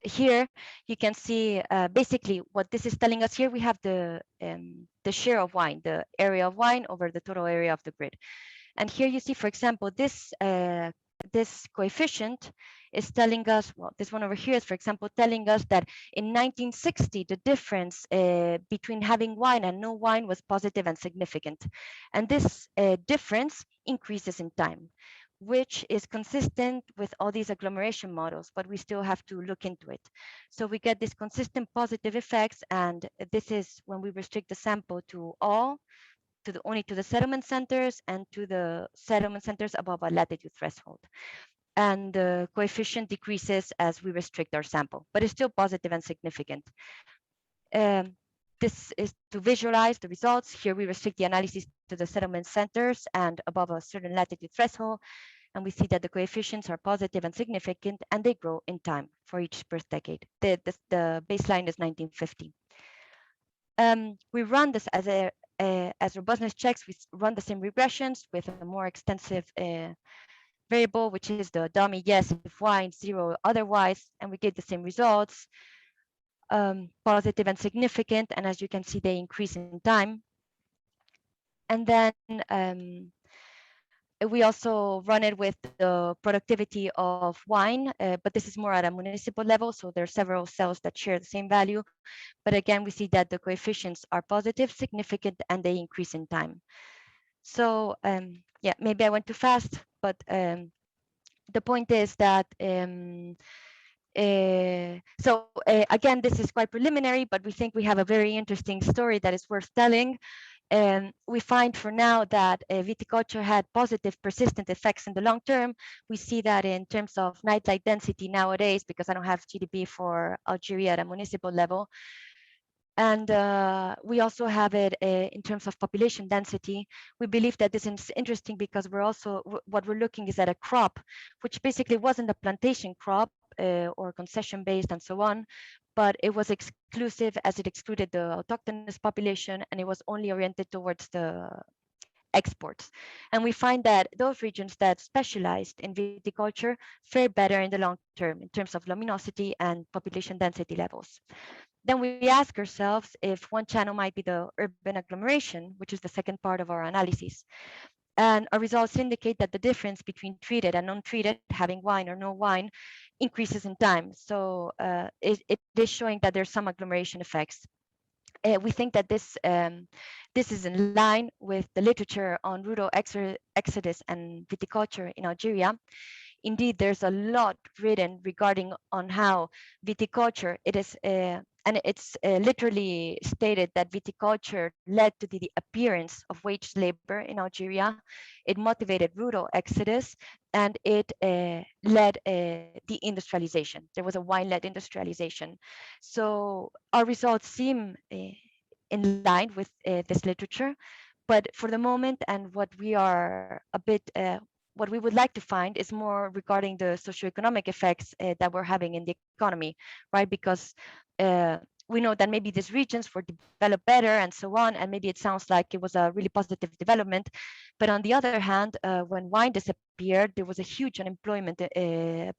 Speaker 4: here you can see basically what this is telling us. Here we have the share of wine, the area of wine over the total area of the grid. And here you see, for example, this coefficient is telling us, well, this one over here is, for example, telling us that in 1960, the difference between having wine and no wine was positive and significant. And this difference increases in time, which is consistent with all these agglomeration models, but we still have to look into it. So we get these consistent positive effects, and this is when we restrict the sample to only to the settlement centers and to the settlement centers above a latitude threshold. And the coefficient decreases as we restrict our sample, but it's still positive and significant. This is to visualize the results. Here we restrict the analysis to the settlement centers and above a certain latitude threshold. And we see that the coefficients are positive and significant, and they grow in time for each birth decade. The baseline is 1950. We run this as robustness checks. We run the same regressions with a more extensive variable, which is the dummy yes if wine, 0 otherwise, and we get the same results, positive and significant, and as you can see, they increase in time. And then we also run it with the productivity of wine, but this is more at a municipal level, so there are several cells that share the same value. But again, we see that the coefficients are positive, significant, and they increase in time. So yeah, maybe I went too fast, but the point is that again, this is quite preliminary, but we think we have a very interesting story that is worth telling. We find for now that viticulture had positive persistent effects in the long term. We see that in terms of nightlight density nowadays, because I don't have GDP for Algeria at a municipal level. And we also have it in terms of population density. We believe that this is interesting because what we're looking is at a crop, which basically wasn't a plantation crop or concession based and so on, but it was exclusive as it excluded the autochthonous population, and it was only oriented towards the exports. And we find that those regions that specialized in viticulture fare better in the long term in terms of luminosity and population density levels. Then we ask ourselves if one channel might be the urban agglomeration, which is the second part of our analysis. And our results indicate that the difference between treated and untreated, having wine or no wine, increases in time. So it is showing that there's some agglomeration effects. We think that this is in line with the literature on rural exodus and viticulture in Algeria. Indeed, there's a lot written regarding on how viticulture, it is, and it's literally stated that viticulture led to the appearance of wage labor in Algeria. It motivated rural exodus, and it led deindustrialization. There was a wine-led industrialization. So our results seem in line with this literature, but for the moment, and what we are a bit what we would like to find is more regarding the socioeconomic effects that we're having in the economy, right? Because we know that maybe these regions were developed better and so on, and maybe it sounds like it was a really positive development. But on the other hand, when wine disappeared, there was a huge unemployment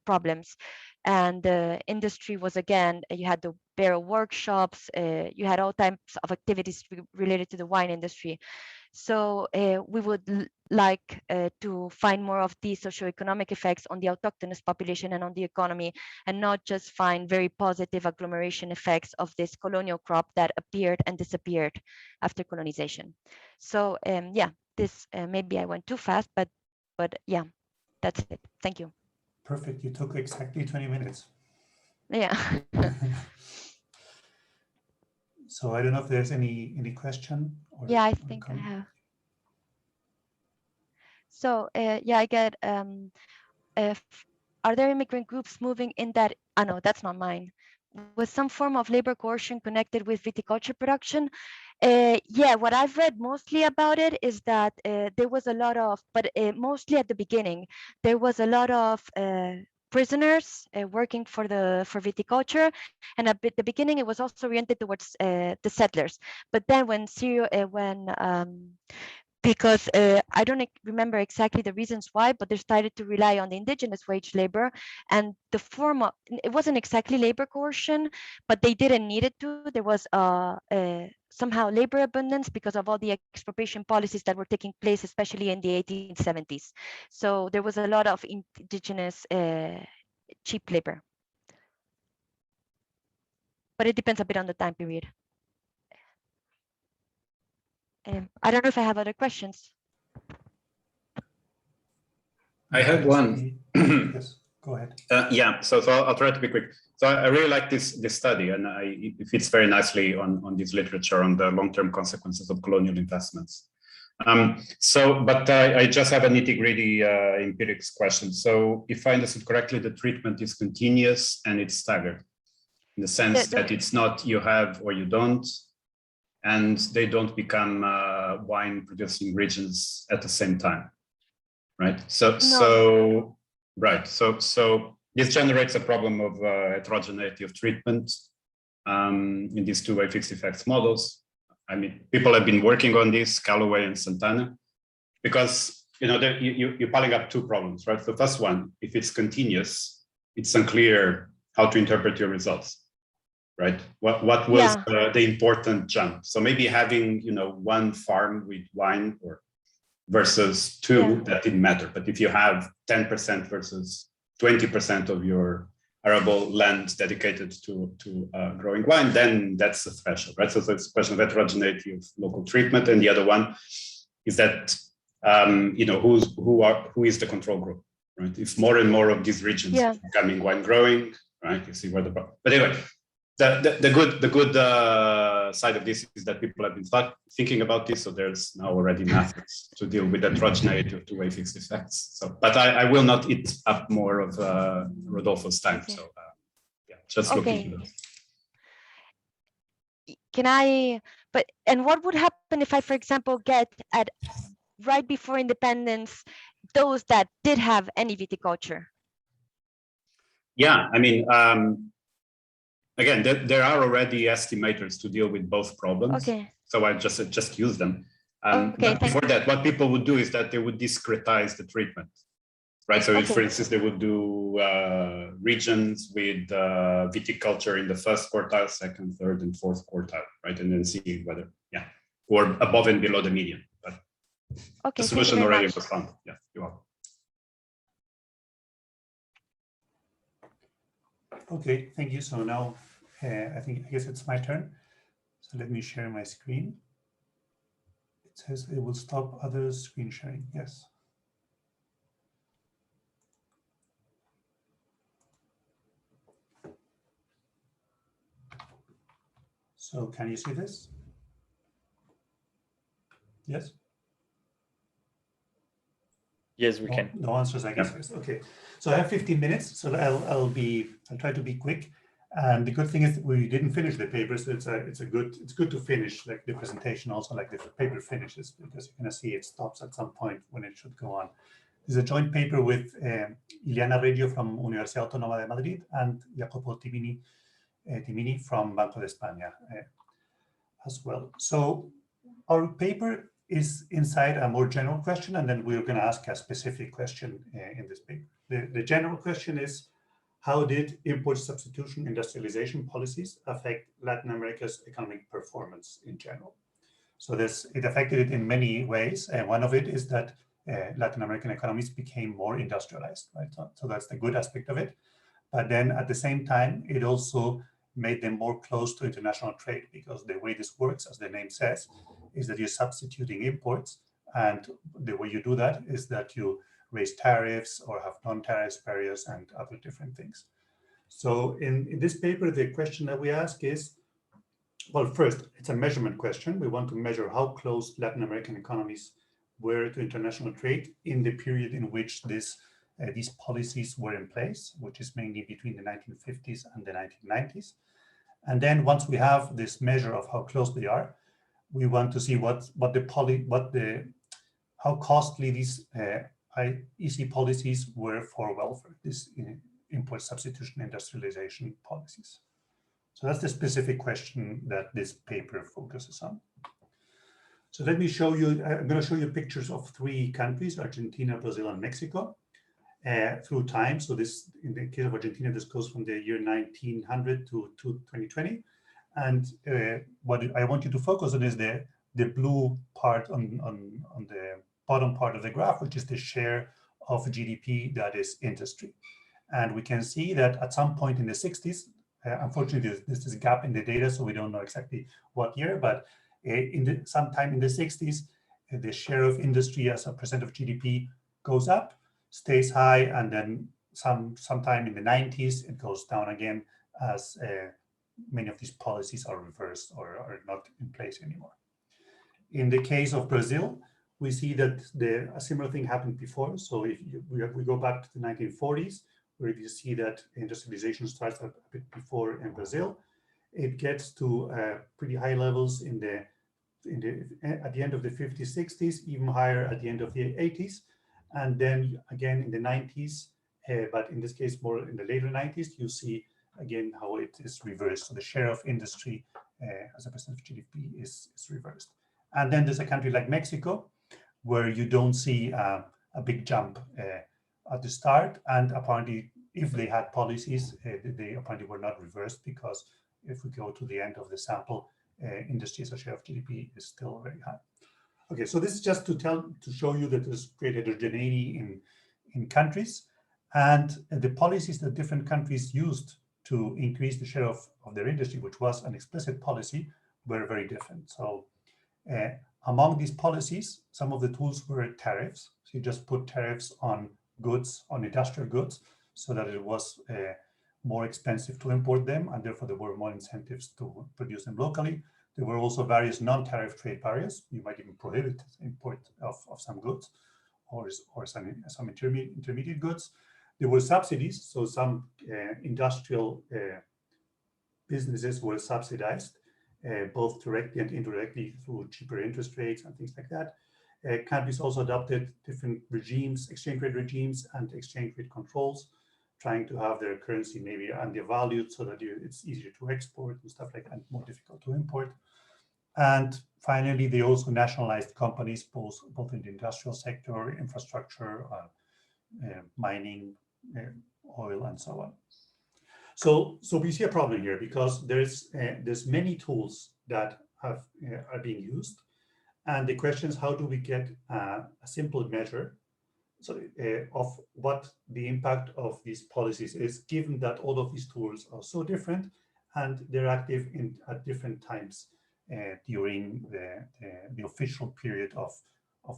Speaker 4: problems. And the industry was, again, you had the barrel workshops, you had all types of activities related to the wine industry. So we would like to find more of these socioeconomic effects on the autochthonous population and on the economy, and not just find very positive agglomeration effects of this colonial crop that appeared and disappeared after colonization. So yeah, this maybe I went too fast, but yeah, that's it. Thank you.
Speaker 3: Perfect. You took exactly 20 minutes.
Speaker 4: Yeah.
Speaker 3: So I don't know if there's any question. Or
Speaker 4: Yeah, I think I have. So yeah, I get, are there immigrant groups moving in that, no, that's not mine. Was some form of labor coercion connected with viticulture production? Yeah, what I've read mostly about it is that there was a lot of, but mostly at the beginning, there was a lot of prisoners working for viticulture, and at the beginning it was also oriented towards the settlers. But then when because I don't remember exactly the reasons why, but they started to rely on the indigenous wage labor, and the form of, it wasn't exactly labor coercion, but they didn't need it to. There was somehow labor abundance because of all the expropriation policies that were taking place, especially in the 1870s. So there was a lot of indigenous cheap labor. But it depends a bit on the time period. I don't know if I have other questions.
Speaker 1: I had one.
Speaker 3: Yes, go ahead.
Speaker 1: Yeah, so I'll try to be quick. So I really like this study, and it fits very nicely on this literature on the long-term consequences of colonial investments. But I just have a nitty-gritty empirics question. So if I understood correctly, the treatment is continuous and it's staggered, in the sense that it's not you have or you don't, and they don't become wine-producing regions at the same time, right? So this generates a problem of heterogeneity of treatment in these two-way fixed effects models. I mean, people have been working on this, Callaway and Santana, because you're piling up two problems, right? The first one, if it's continuous, it's unclear how to interpret your results. Right? What was the important jump? So maybe having one farm with wine or versus two, that didn't matter. But if you have 10% versus 20% of your arable land dedicated to growing wine, then that's the threshold, right? So it's a question of heterogeneity of local treatment, and the other one is that who is the control group, right? If more and more of these regions are becoming wine growing, right? You see where the problem. But anyway. The good side of this is that people have been thinking about this, so there's now already methods to deal with the heterogeneity of two-way fixed effects. So, but I will not eat up more of Rodolfo's time. Okay. So, yeah, just looking.
Speaker 4: Can I? And what would happen if I, for example, get right before independence those that did have any viticulture?
Speaker 1: Yeah, I mean. Again, there are already estimators to deal with both problems. Okay. So I just use them. Okay, but before that, what people would do is that they would discretize the treatment, right? So, for instance, they would do regions with viticulture in the first quartile, second, third, and fourth quartile, right? And then see whether, or above and below the median. But
Speaker 4: Okay,
Speaker 1: The
Speaker 4: thank you
Speaker 1: solution
Speaker 4: very
Speaker 1: already
Speaker 4: much.
Speaker 1: was found. Yeah, you're welcome.
Speaker 3: Okay, thank you. So now I guess it's my turn. So let me share my screen. It says it will stop other screen sharing. Yes. So can you see this? Yes?
Speaker 2: Yes, we
Speaker 3: No,
Speaker 2: can.
Speaker 3: no answers, I guess. Yes. Okay. So I have 15 minutes, so I'll try to be quick. And the good thing is we didn't finish the paper, so it's good to finish like the presentation also, like the paper finishes, because you're gonna see it stops at some point when it should go on. This is a joint paper with Ileana Reggio from Universidad Autónoma de Madrid and Jacopo Timini from Banco de España as well. So our paper is inside a more general question, and then we're going to ask a specific question in this paper. The general question is, how did import substitution industrialization policies affect Latin America's economic performance in general? So it affected it in many ways, and one of it is that Latin American economies became more industrialized, right? So that's the good aspect of it. But then at the same time, it also made them more close to international trade, because the way this works, as the name says, is that you're substituting imports. And the way you do that is that you raise tariffs or have non-tariff barriers and other different things. So in this paper, the question that we ask is, well, first, it's a measurement question. We want to measure how close Latin American economies were to international trade in the period in which these policies were in place, which is mainly between the 1950s and the 1990s. And then once we have this measure of how close they are, we want to see how costly these EC policies were for welfare, this import substitution industrialization policies. So that's the specific question that this paper focuses on. So let me show you, I'm going to show you pictures of 3 countries, Argentina, Brazil, and Mexico, through time. So this, in the case of Argentina, this goes from the year 1900 to 2020. And what I want you to focus on is the blue part on the bottom part of the graph, which is the share of GDP that is industry. And we can see that at some point in the 60s, unfortunately, there's this gap in the data, so we don't know exactly what year, but sometime in the 60s, the share of industry as a percent of GDP goes up, stays high, and then sometime in the 90s, it goes down again as many of these policies are reversed or are not in place anymore. In the case of Brazil, we see that a similar thing happened before. So if we go back to the 1940s, where you see that industrialization starts a bit before in Brazil, it gets to pretty high levels at the end of the 50s, 60s, even higher at the end of the 80s, and then again in the 90s, but in this case more in the later 90s, you see again how it is reversed. So the share of industry as a percent of GDP is reversed. And then there's a country like Mexico, where you don't see a big jump at the start, and apparently if they had policies, they apparently were not reversed, because if we go to the end of the sample, industry as a share of GDP is still very high. Okay, so this is just to show you that there's great heterogeneity in countries, and the policies that different countries used to increase the share of their industry, which was an explicit policy, were very different. So among these policies, some of the tools were tariffs. So you just put tariffs on goods, on industrial goods, so that it was more expensive to import them, and therefore there were more incentives to produce them locally. There were also various non-tariff trade barriers. You might even prohibit import of some goods or some intermediate goods. There were subsidies, so some industrial businesses were subsidized, both directly and indirectly through cheaper interest rates and things like that. Countries also adopted different regimes, exchange rate regimes and exchange rate controls, trying to have their currency maybe undervalued so that it's easier to export and stuff like that, and more difficult to import. And finally, they also nationalized companies, both in the industrial sector, infrastructure, mining, oil, and so on. So we see a problem here, because there's many tools that are being used, And the question is, how do we get a simple measure of what the impact of these policies is, given that all of these tools are so different and they're active at different times during the official period of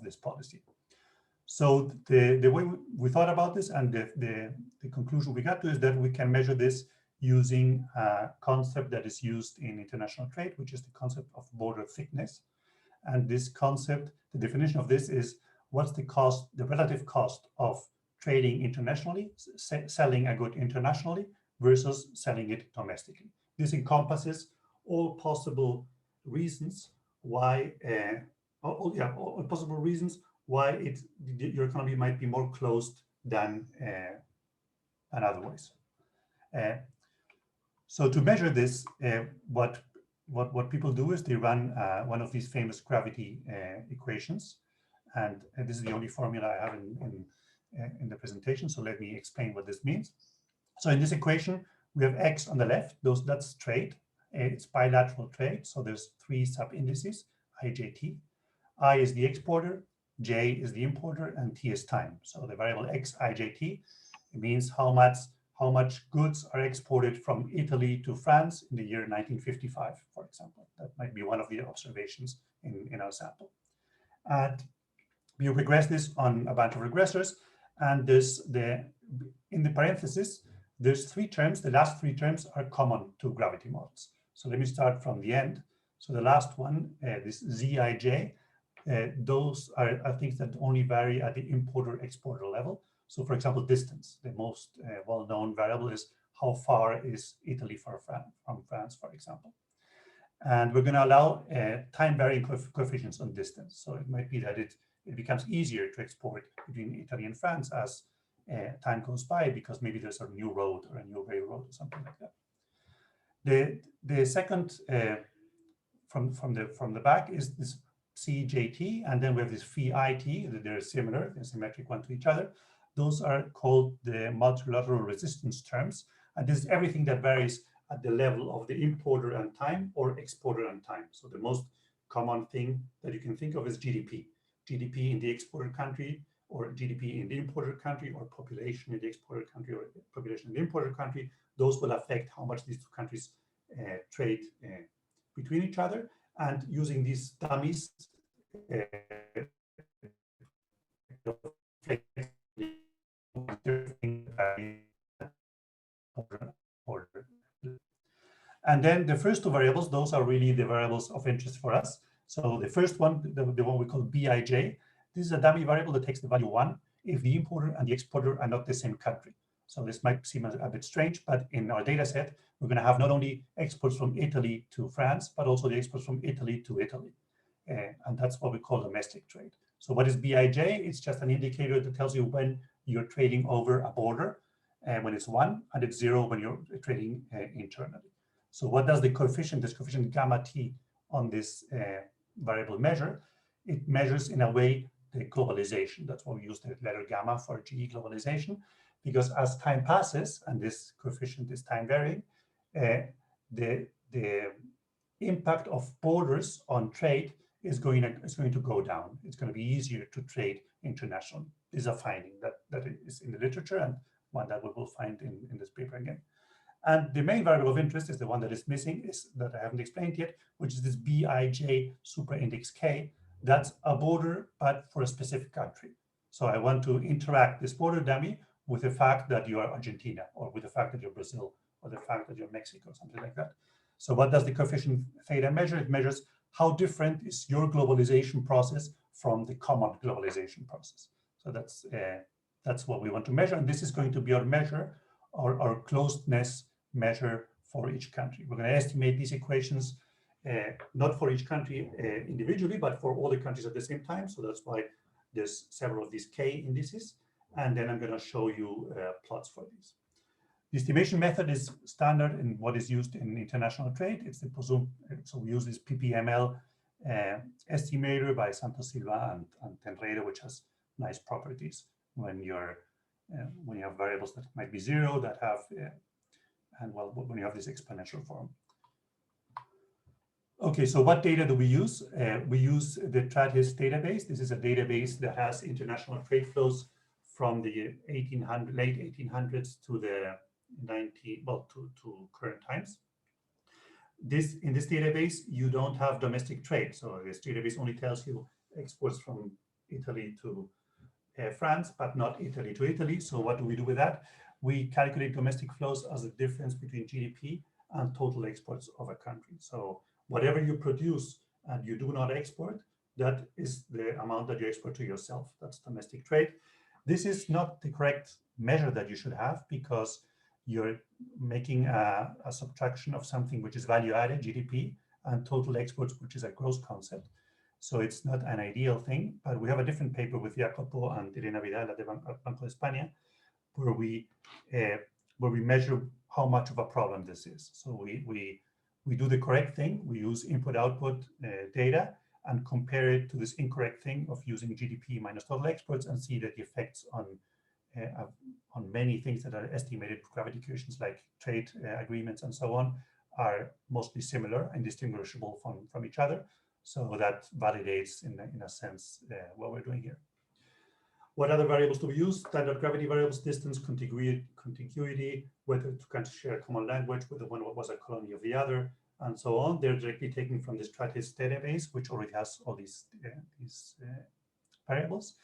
Speaker 3: this policy. So the way we thought about this, and the conclusion we got to, is that we can measure this using a concept that is used in international trade, which is the concept of border thickness. And this concept, the definition of this is, what's the cost, the relative cost of trading internationally, selling a good internationally versus selling it domestically. This encompasses all possible reasons why, all possible reasons why your economy might be more closed than otherwise. So to measure this, what people do is they run one of these famous gravity equations, and this is the only formula I have in the presentation. So let me explain what this means. So in this equation, we have X on the left. That's trade. It's bilateral trade. So there's 3 sub-indices, IJT. I is the exporter, J is the importer, and T is time. So the variable X, IJT, it means how much goods are exported from Italy to France in the year 1955, for example. That might be one of the observations in our sample. And we regress this on a bunch of regressors, and in the parentheses, there's 3 terms. The last 3 terms are common to gravity models. So let me start from the end. So the last one, this Zij, those are things that only vary at the importer-exporter level. So for example, distance, the most well-known variable is how far is Italy from France, for example. And we're going to allow time-varying coefficients on distance. So it might be that it becomes easier to export between Italy and France as time goes by, because maybe there's a new road or a new railroad or something like that. The second from the back is this CJT, and then we have this PIT. They're similar, they're symmetric one to each other. Those are called the multilateral resistance terms, and this is everything that varies at the level of the importer and time or exporter and time. So the most common thing that you can think of is GDP. GDP in the exporter country, or GDP in the importer country, or population in the exporter country, or population in the importer country. Those will affect how much these 2 countries trade between each other. And using these dummies, and then the first 2 variables, those are really the variables of interest for us. So the first one, the one we call Bij, this is a dummy variable that takes the value 1 if the importer and the exporter are not the same country. So this might seem a bit strange, but in our data set, we're going to have not only exports from Italy to France, but also the exports from Italy to Italy. And that's what we call domestic trade. So what is Bij? It's just an indicator that tells you when you're trading over a border, when it's 1, and it's 0 when you're trading internally. So what does this coefficient gamma t on this variable measure? It measures, in a way, the globalization. That's why we use the letter gamma for GE globalization, because as time passes, and this coefficient is time varying, the impact of borders on trade is going to go down. It's going to be easier to trade internationally. This is a finding that is in the literature, and one that we will find in this paper again. And the main variable of interest is the one that is missing, is that I haven't explained yet, which is this Bij superindex K. That's a border, but for a specific country. So I want to interact this border dummy with the fact that you are Argentina, or with the fact that you're Brazil, or the fact that you're Mexico, something like that. So what does the coefficient theta measure? It measures how different is your globalization process from the common globalization process. So that's what we want to measure, and this is going to be our measure, our closedness measure for each country. We're going to estimate these equations not for each country individually, but for all the countries at the same time. So that's why there's several of these K indices. And then I'm going to show you plots for these. The estimation method is standard in what is used in international trade. It's the Possum. So we use this PPML estimator by Santos Silva and Tenreiro, which has nice properties when you have variables that might be 0, that have when you have this exponential form. Okay, so what data do we use? We use the TRADHIS database. This is a database that has international trade flows from the late 1800s to the to current times. In this database, you don't have domestic trade. So this database only tells you exports from Italy to France, but not Italy to Italy. So what do we do with that? We calculate domestic flows as the difference between GDP and total exports of a country. So whatever you produce and you do not export, that is the amount that you export to yourself. That's domestic trade. This is not the correct measure that you should have, because you're making a subtraction of something which is value added, GDP, and total exports, which is a gross concept. So it's not an ideal thing, but we have a different paper with Jacopo and Elena Vidal at Banco de España, where we measure how much of a problem this is. So we do the correct thing. We use input-output data and compare it to this incorrect thing of using GDP minus total exports, and see that the effects on many things that are estimated gravity equations like trade agreements and so on are mostly similar and distinguishable from each other. So that validates in a sense what we're doing here. What other variables do we use? Standard gravity variables, distance, contiguity, whether two countries share a common language, whether one was a colony of the other, and so on. They're directly taken from this TRADHIS database, which already has all these variables.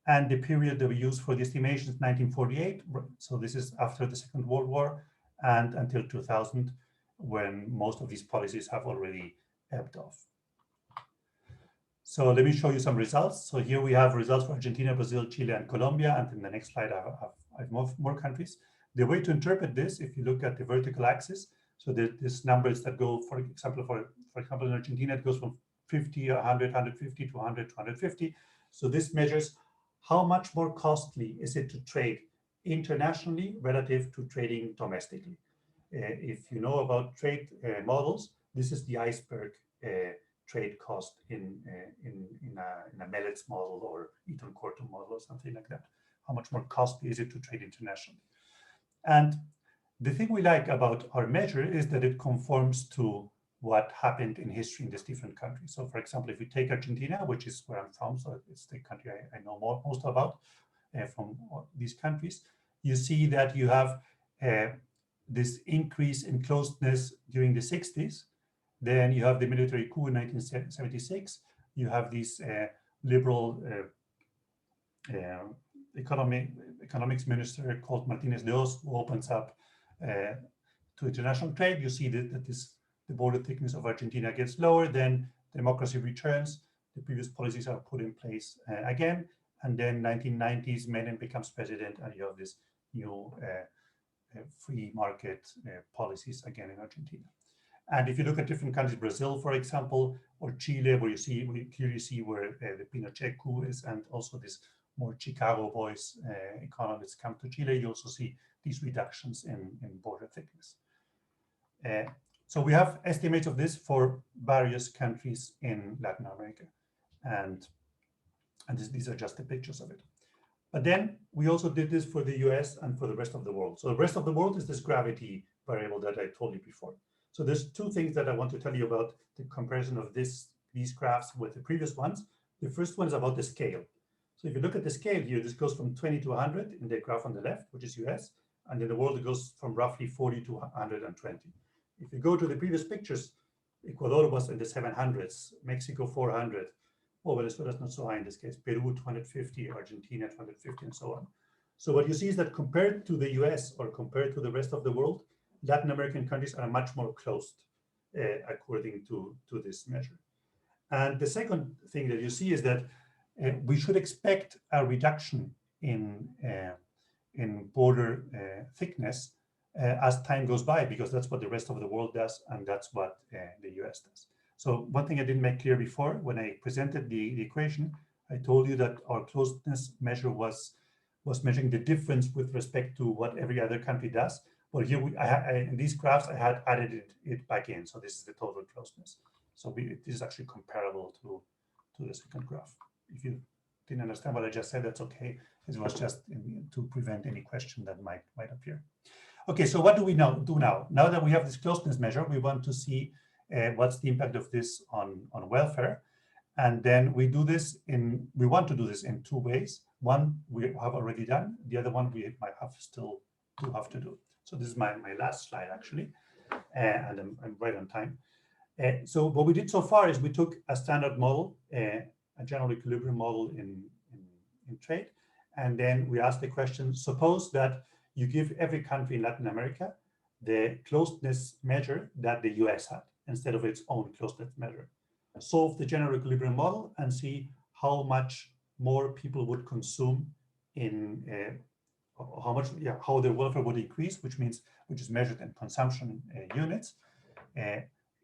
Speaker 3: And the period that we use for the estimation is 1948. So this is after the Second World War and until 2000, when most of these policies have already ebbed off. So let me show you some results. So here we have results for Argentina, Brazil, Chile, and Colombia. And in the next slide, I have more countries. The way to interpret this, if you look at the vertical axis, so there's numbers that go, for example, in Argentina, it goes from 50, 100, 150 to 100 to 150. So this measures how much more costly is it to trade internationally relative to trading domestically. If you know about trade models, this is the iceberg trade cost in a Melitz model or Eaton-Kortum model or something like that. How much more costly is it to trade internationally? And the thing we like about our measure is that it conforms to what happened in history in these different countries. So for example, if we take Argentina, which is where I'm from, so it's the country I know most about from these countries, you see that you have this increase in closeness during the 60s. Then you have the military coup in 1976. You have this liberal economics minister called Martinez de Hoz, who opens up to international trade. You see that the border thickness of Argentina gets lower, then democracy returns, the previous policies are put in place again, and then 1990s, Menem becomes president, and you have this new free market policies again in Argentina. And if you look at different countries, Brazil, for example, or Chile, where we clearly see where the Pinochet coup is, and also this more Chicago boys economists come to Chile, you also see these reductions in border thickness. So we have estimates of this for various countries in Latin America, and these are just the pictures of it. But then we also did this for the US and for the rest of the world. So the rest of the world is this gravity variable that I told you before. So there's two things that I want to tell you about the comparison of these graphs with the previous ones. The first one is about the scale. So if you look at the scale here, this goes from 20 to 100 in the graph on the left, which is US, and in the world it goes from roughly 40 to 120. If you go to the previous pictures, Ecuador was in the 700s, Mexico 400, Venezuela's not so high in this case, Peru 250, Argentina 250, and so on. So what you see is that compared to the US or compared to the rest of the world, Latin American countries are much more closed according to this measure. And the second thing that you see is that we should expect a reduction in border thickness as time goes by, because that's what the rest of the world does, and that's what the US does. So one thing I didn't make clear before, when I presented the equation, I told you that our closeness measure was measuring the difference with respect to what every other country does. Well, here in these graphs, I had added it back in. So this is the total closeness. So this is actually comparable to the second graph. If you didn't understand what I just said, that's okay. It was just to prevent any question that might appear. Okay, so what do we do now? Now that we have this closeness measure, we want to see what's the impact of this on welfare. And then we want to do this in two ways. One we have already done, the other one we might have still to do. So this is my last slide actually, and I'm right on time. So what we did so far is we took a standard model, a general equilibrium model in trade, and then we asked the question, suppose that you give every country in Latin America the closeness measure that the US had instead of its own closeness measure. Solve the general equilibrium model and see how much more people would consume in how their welfare would increase, which is measured in consumption units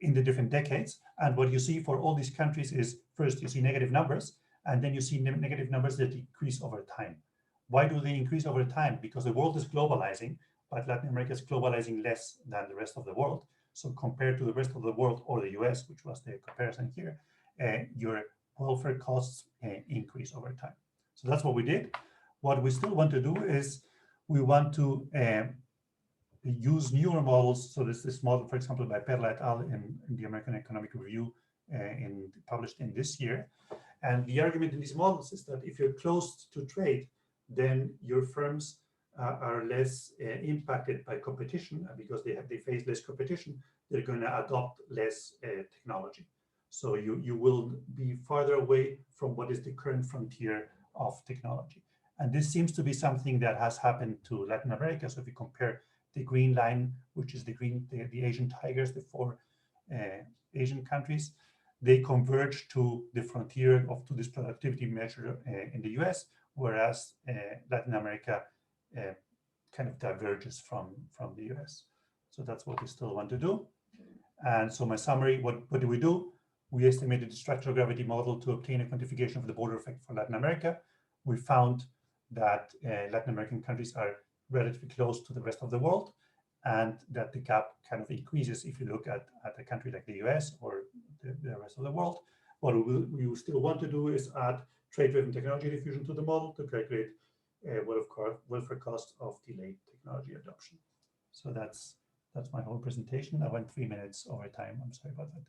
Speaker 3: in the different decades. And what you see for all these countries is first you see negative numbers, and then you see negative numbers that decrease over time. Why do they increase over time? Because the world is globalizing, but Latin America is globalizing less than the rest of the world. So compared to the rest of the world or the US, which was the comparison here, your welfare costs increase over time. So that's what we did. What we still want to do is we want to use newer models. So this model, for example, by Perla et al. In the American Economic Review published in this year. And the argument in these models is that if you're close to trade, then your firms are less impacted by competition, because they face less competition. They're going to adopt less technology. So you will be farther away from what is the current frontier of technology. And this seems to be something that has happened to Latin America. So if you compare the green line, which is the Asian tigers, the four Asian countries, they converge to the frontier to this productivity measure in the US, whereas Latin America kind of diverges from the US. So that's what we still want to do. And so my summary, what do we do? We estimated the structural gravity model to obtain a quantification of the border effect for Latin America. We found that Latin American countries are relatively close to the rest of the world, and that the gap kind of increases if you look at a country like the US or the rest of the world. What we still want to do is add trade-driven technology diffusion to the model to calculate welfare cost of delayed technology adoption. So that's my whole presentation. I went 3 minutes over time. I'm sorry about that.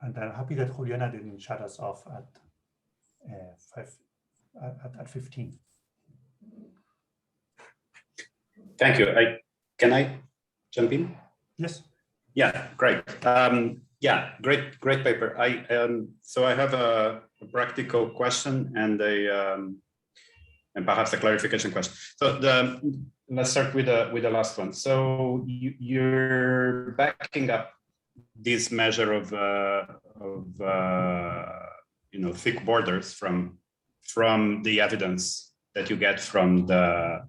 Speaker 3: And I'm happy that Juliana didn't shut us off at 15.
Speaker 1: Thank you. Can I jump in?
Speaker 3: Yes.
Speaker 1: Yeah, great. Yeah, great paper. So I have a practical question and perhaps a clarification question. So let's start with the last one. So you're backing up this measure of thick borders from the evidence that you get from the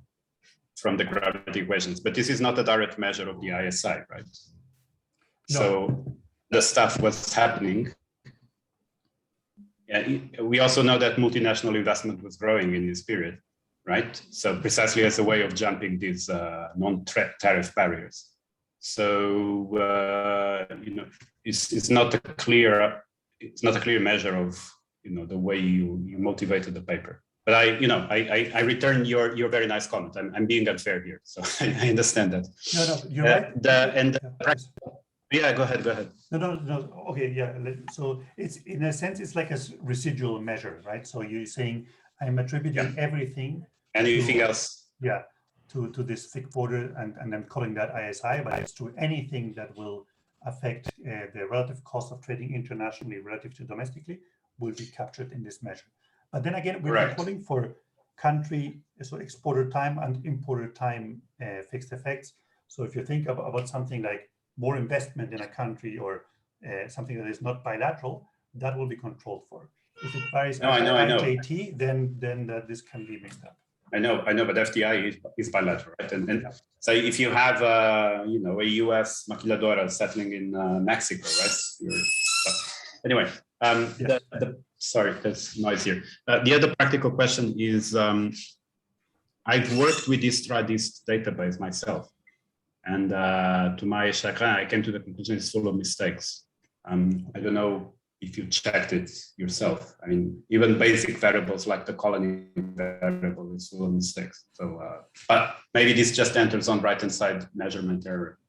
Speaker 1: gravity equations, but this is not a direct measure of the ISI, right? No. So the stuff was happening. Yeah, we also know that multinational investment was growing in this period, right? So precisely as a way of jumping these non-tariff barriers. So it's not a clear measure of the way you motivated the paper. But I return your very nice comment. I'm being unfair here, so I understand that.
Speaker 3: No, you're right.
Speaker 1: Yeah, go ahead.
Speaker 3: No. Okay, yeah. So it's in a sense it's like a residual measure, right? So you're saying I'm attributing everything.
Speaker 1: Anything else?
Speaker 3: Yeah, to this thick border, and I'm calling that ISI, but it's to anything that will affect the relative cost of trading internationally relative to domestically will be captured in this measure. But then again, we're calling for country, so exporter time and importer time fixed effects. So if you think about something like more investment in a country or something that is not bilateral, that will be controlled for. If it varies by IJT, then this can be mixed up.
Speaker 1: I know, but FDI is bilateral, right? And so if you have a US maquiladora settling in Mexico, right? Anyway, sorry, there's noise here. The other practical question is, I've worked with this Stradis database myself, and to my chagrin, I came to the conclusion it's full of mistakes. I don't know if you checked it yourself. I mean, even basic variables like the colony variable is full of mistakes. So, but maybe this just enters on right-hand side measurement error.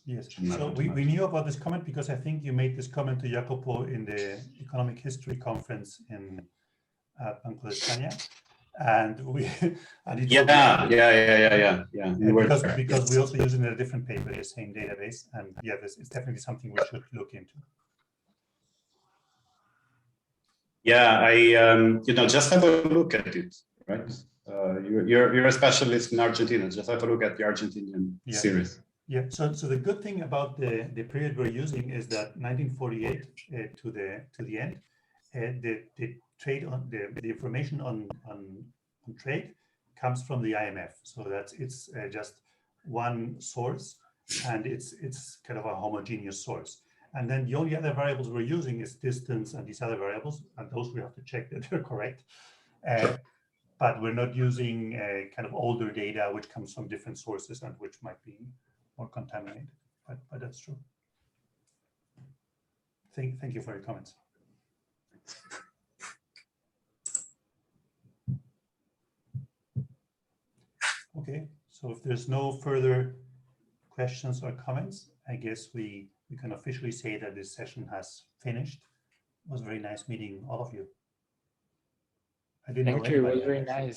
Speaker 3: Yes, so we knew about this comment because I think you made this comment to Jacopo in the economic history conference in Banco de España, and we and he told
Speaker 1: Yeah.
Speaker 3: Because we also use it in a different paper, the same database, and yeah, this is definitely something we should look into.
Speaker 1: Yeah, I just have a look at it, right? You're a specialist in Argentina. Just have a look at the Argentinian series.
Speaker 3: Yeah, so the good thing about the period we're using is that 1948 to the end, the trade on the information on trade comes from the IMF. So it's just one source, and it's kind of a homogeneous source. And then the only other variables we're using is distance and these other variables, and those we have to check that they're correct. But we're not using kind of older data which comes from different sources and which might be more contaminated. But that's true. Thank you for your comments. Okay, so if there's no further questions or comments, I guess we can officially say that this session has finished. It was very nice meeting all of you. I didn't know
Speaker 2: Thank you. It was
Speaker 3: anybody,
Speaker 2: very
Speaker 3: actually.
Speaker 2: nice.